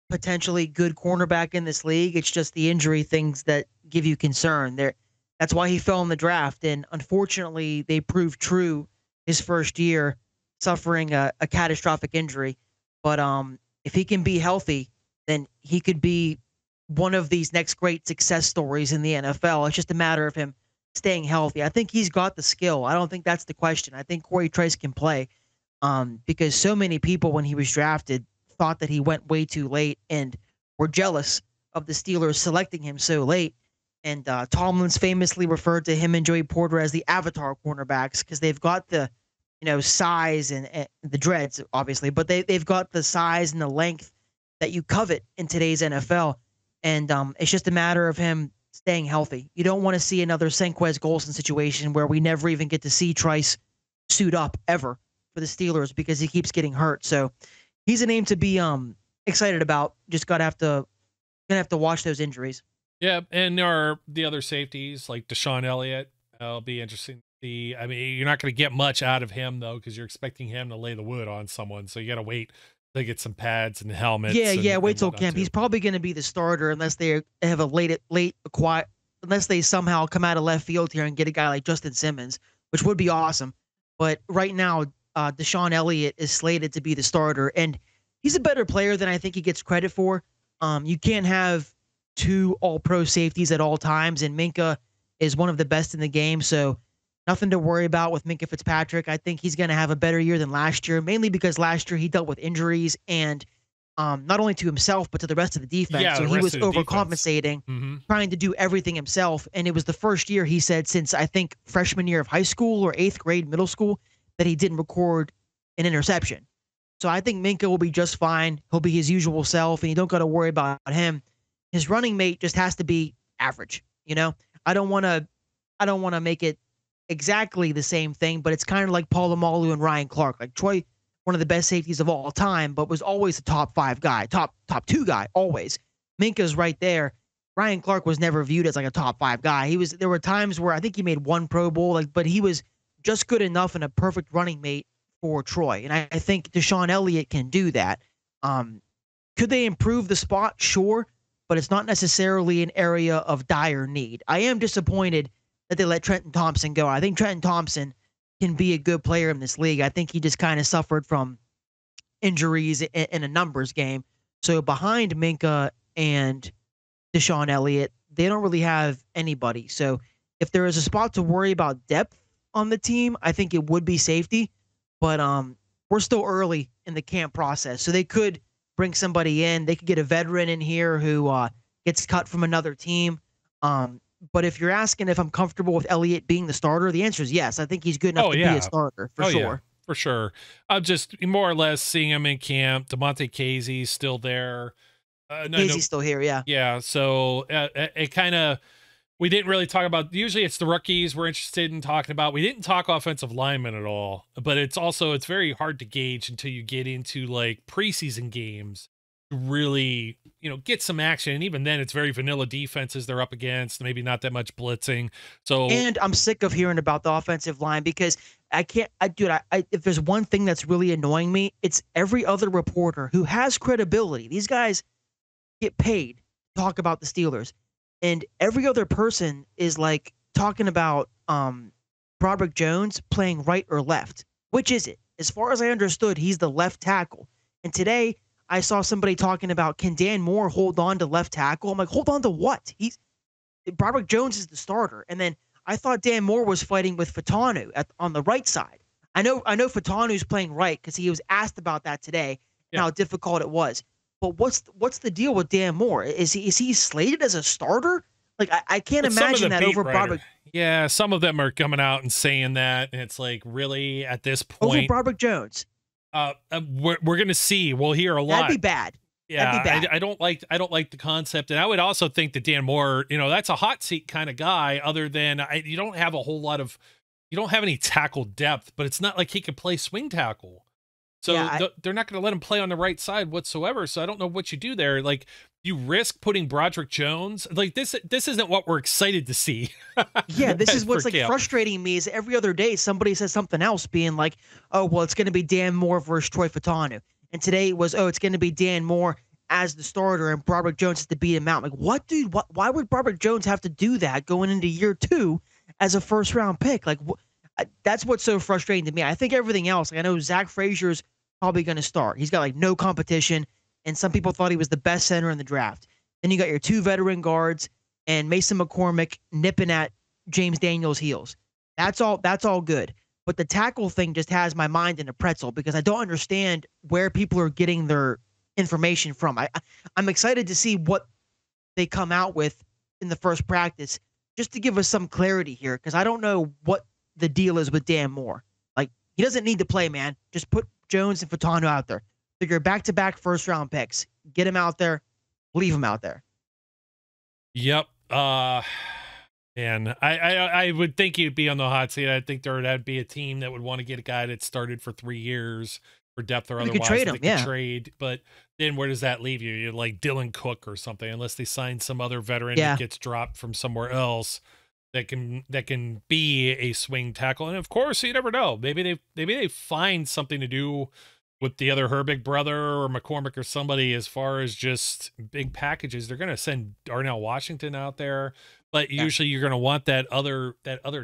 potentially good cornerback in this league. It's just the injury things that give you concern. That's why he fell in the draft, and unfortunately, they proved true his first year, suffering a catastrophic injury. But if he can be healthy, then he could be one of these next great success stories in the NFL. It's just a matter of him staying healthy. I think he's got the skill. I don't think that's the question. I think Corey Trice can play because so many people when he was drafted thought that he went way too late and were jealous of the Steelers selecting him so late. And Tomlin's famously referred to him and Joey Porter as the avatar cornerbacks because they've got the, size and the dreads, obviously, but they've got the size and the length that you covet in today's NFL. And it's just a matter of him staying healthy. You don't want to see another Senquez Golson situation where we never even get to see Trice suit up ever for the Steelers because he keeps getting hurt. So he's a name to be excited about. Just gonna have to watch those injuries.
Yeah, and there are the other safeties like Deshaun Elliott. It'll be interesting to see. I mean, you're not going to get much out of him though because you're expecting him to lay the wood on someone. So you got to wait to get some pads and helmets.
Yeah. Wait till camp. Too. He's probably going to be the starter unless they have a late acquire. Unless they somehow come out of left field here and get a guy like Justin Simmons, which would be awesome. But right now, Deshaun Elliott is slated to be the starter, and he's a better player than I think he gets credit for. You can't have 2 all-pro safeties at all times, and Minkah is one of the best in the game, so nothing to worry about with Minkah Fitzpatrick. I think he's going to have a better year than last year, mainly because last year he dealt with injuries and not only to himself but to the rest of the defense.
Yeah,
so he was overcompensating, trying to do everything himself, and it was the first year, he said, since I think freshman year of high school or 8th grade middle school that he didn't record an interception. So I think Minkah will be just fine. He'll be his usual self, and you don't got to worry about him. His running mate just has to be average. I don't want to make it exactly the same thing, but it's kind of like Paul Amalu and Ryan Clark. Like Troy, one of the best safeties of all time, but was always a top 5 guy, top 2 guy, always. Minkah's right there. Ryan Clark was never viewed as like a top 5 guy. There were times where I think he made 1 Pro Bowl, but he was just good enough and a perfect running mate for Troy. And I think Deshaun Elliott can do that. Could they improve the spot? Sure, but it's not necessarily an area of dire need. I am disappointed that they let Trenton Thompson go. I think Trenton Thompson can be a good player in this league. I think he just kind of suffered from injuries in a numbers game. So behind Minkah and Deshaun Elliott, they don't really have anybody. So if there is a spot to worry about depth on the team, I think it would be safety. But we're still early in the camp process. So they could bring somebody in. They could get a veteran in here who gets cut from another team. But if you're asking if I'm comfortable with Elliott being the starter, the answer is yes. I think he's good enough
Oh
to be
yeah.
a starter for
Oh
sure.
yeah, for sure. I'm just more or less seeing him in camp. DeMonte Casey's still there. No,
Casey's still here, yeah.
yeah. So it kind of, we didn't really talk about, usually it's the rookies we're interested in talking about. We didn't talk offensive linemen at all, but it's very hard to gauge until you get into like preseason games to really, get some action. And even then it's very vanilla defenses they're up against, maybe not that much blitzing. So,
And I'm sick of hearing about the offensive line because if there's one thing that's really annoying me, it's every other reporter who has credibility. These guys get paid to talk about the Steelers. And every other person is like talking about Broderick Jones playing right or left. Which is it? As far as I understood, he's the left tackle. And today I saw somebody talking about, can Dan Moore hold on to left tackle? I'm like, hold on to what? Broderick Jones is the starter. And then I thought Dan Moore was fighting with Fataanu on the right side. I know Fatanu's playing right because he was asked about that today, and how difficult it was. But what's the deal with Dan Moore? Is he slated as a starter? Like I can't imagine that over Broderick.
Yeah, some of them are coming out and saying that, and it's like, really, at this point,
over Broderick Jones.
We're gonna see. We'll hear a lot.
That'd be bad.
Yeah,
That'd be bad.
I don't like the concept, and I would also think that Dan Moore, that's a hot seat kind of guy. Other than you don't have any tackle depth, but it's not like he could play swing tackle. So they're not going to let him play on the right side whatsoever. So I don't know what you do there. Like, you risk putting Broderick Jones. Like, this isn't what we're excited to see.
Yeah, this is what's like frustrating me is every other day somebody says something else, being like, oh, well, it's going to be Dan Moore versus Troy Fatanu. And today it was, oh, it's going to be Dan Moore as the starter and Broderick Jones has to beat him out. I'm like, what, dude? Why would Broderick Jones have to do that going into year 2 as a first-round pick? Like, that's what's so frustrating to me. I think everything else, like I know Zach Frazier's probably going to start. He's got like no competition, and some people thought he was the best center in the draft. Then you got your 2 veteran guards and Mason McCormick nipping at James Daniels' heels. That's all good. But the tackle thing just has my mind in a pretzel because I don't understand where people are getting their information from. I'm excited to see what they come out with in the first practice just to give us some clarity here because I don't know what the deal is with Dan Moore. Like, he doesn't need to play, man. Just put Jones and Fatanu out there. Figure back-to-back first-round picks. Get him out there. Leave him out there.
Yep. And I would think you'd be on the hot seat. I think that'd be a team that would want to get a guy that started for 3 years for depth or otherwise.
Could trade him,
trade, but then where does that leave you? You're like Dylan Cook or something, unless they sign some other veteran that gets dropped from somewhere else that can be a swing tackle. And of course, you never know. Maybe they find something to do with the other Herbig brother or McCormick or somebody as far as just big packages. They're going to send Darnell Washington out there. But usually you're going to want that other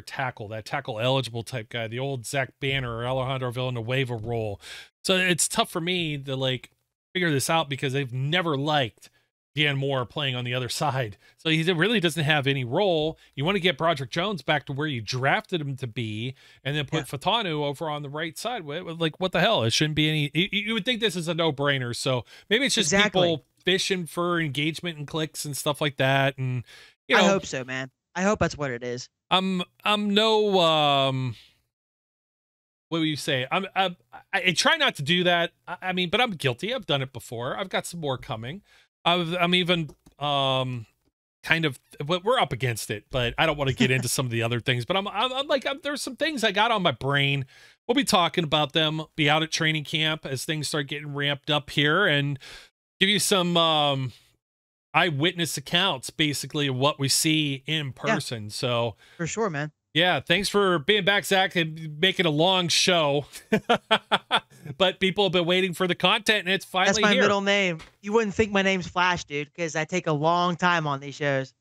tackle eligible type guy, the old Zach Banner or Alejandro Villanueva role. So it's tough for me to like figure this out because they've never liked Dan Moore playing on the other side. So he really doesn't have any role. You want to get Broderick Jones back to where you drafted him to be and then put Fatanu over on the right side. Like, what the hell? It shouldn't be any, you would think this is a no-brainer. So maybe it's just people fishing for engagement and clicks and stuff like that. And, I
hope so, man. I hope that's what it is.
I'm no, what would you say? I try not to do that. I mean, but I'm guilty. I've done it before. I've got some more coming. I'm even kind of, we're up against it, but I don't want to get into some of the other things. But I'm like, there's some things I got on my brain. We'll be talking about them. Be out at training camp as things start getting ramped up here, and give you some eyewitness accounts, basically, of what we see in person. So
for sure, man.
Yeah, thanks for being back, Zach, and making a long show. But people have been waiting for the content, and it's finally here.
That's my middle name. You wouldn't think my name's Flash, dude, because I take a long time on these shows.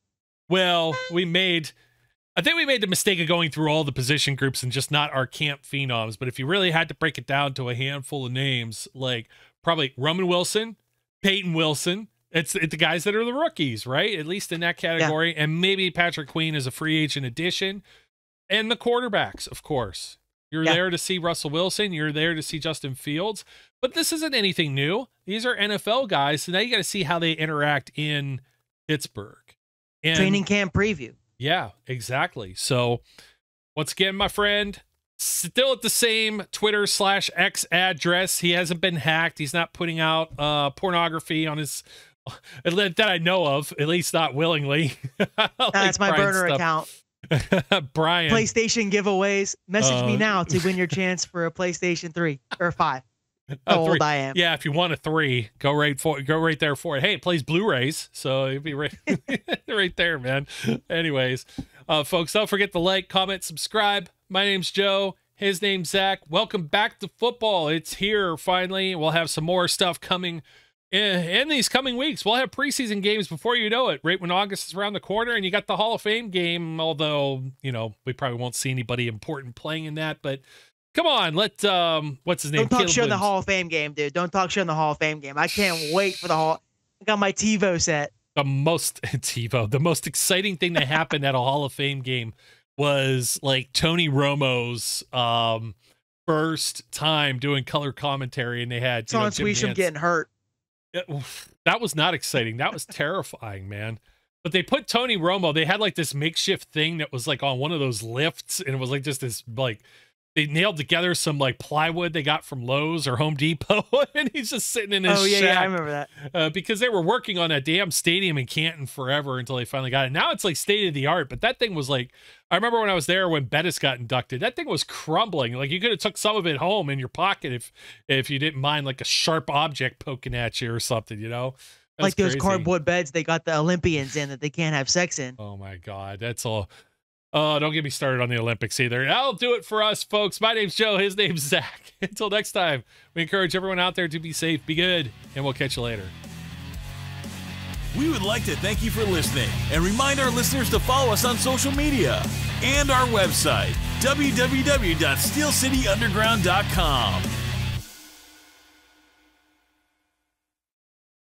Well, I think we made the mistake of going through all the position groups and just not our camp phenoms. But if you really had to break it down to a handful of names, like probably Roman Wilson, Peyton Wilson, it's the guys that are the rookies, right? At least in that category. Yeah. And maybe Patrick Queen is a free agent addition. And the quarterbacks, of course. You're there to see Russell Wilson. You're there to see Justin Fields. But this isn't anything new. These are NFL guys. So now you got to see how they interact in Pittsburgh. And
Training camp preview.
yeah, exactly. So once again, my friend, still at the same Twitter/X address. He hasn't been hacked. He's not putting out pornography on his that I know of, at least not willingly.
That's my burner account.
Brian.
PlayStation giveaways. Message me now to win your chance for a PlayStation 3 or 5. How old I am.
Yeah, if you want a 3, go right there for it. Hey, it plays Blu-rays, so it'd be right, right there, man. Anyways, folks, don't forget to like, comment, subscribe. My name's Joe. His name's Zach. Welcome back to football. It's here finally. We'll have some more stuff coming in these coming weeks. We'll have preseason games before you know it, right when August is around the corner, and you got the Hall of Fame game, although, you know, we probably won't see anybody important playing in that, but come on, let what's his name?
Don't talk shit in the Hall of Fame game, dude. Don't talk shit in the Hall of Fame game. I can't wait for the Hall. I got my TiVo set.
The most exciting thing that happened at a Hall of Fame game was like Tony Romo's first time doing color commentary, and they had
Son Swisham getting hurt.
That was not exciting. That was terrifying, man. But they put Tony Romo, they had like this makeshift thing that was like on one of those lifts, and it was like just this, like, they nailed together some like plywood they got from Lowe's or Home Depot, and he's just sitting in his shack.
Yeah, I remember that.
Because they were working on that damn stadium in Canton forever until they finally got it. Now it's like state of the art, but that thing was like, I remember when I was there when Bettis got inducted, that thing was crumbling. Like you could have took some of it home in your pocket if you didn't mind like a sharp object poking at you or something, you know?
Like those cardboard beds they got the Olympians in that they can't have sex in.
Oh my God, that's all. Oh, don't get me started on the Olympics either. That'll do it for us, folks. My name's Joe. His name's Zach. Until next time, we encourage everyone out there to be safe, be good, and we'll catch you later.
We would like to thank you for listening and remind our listeners to follow us on social media and our website, www.steelcityunderground.com.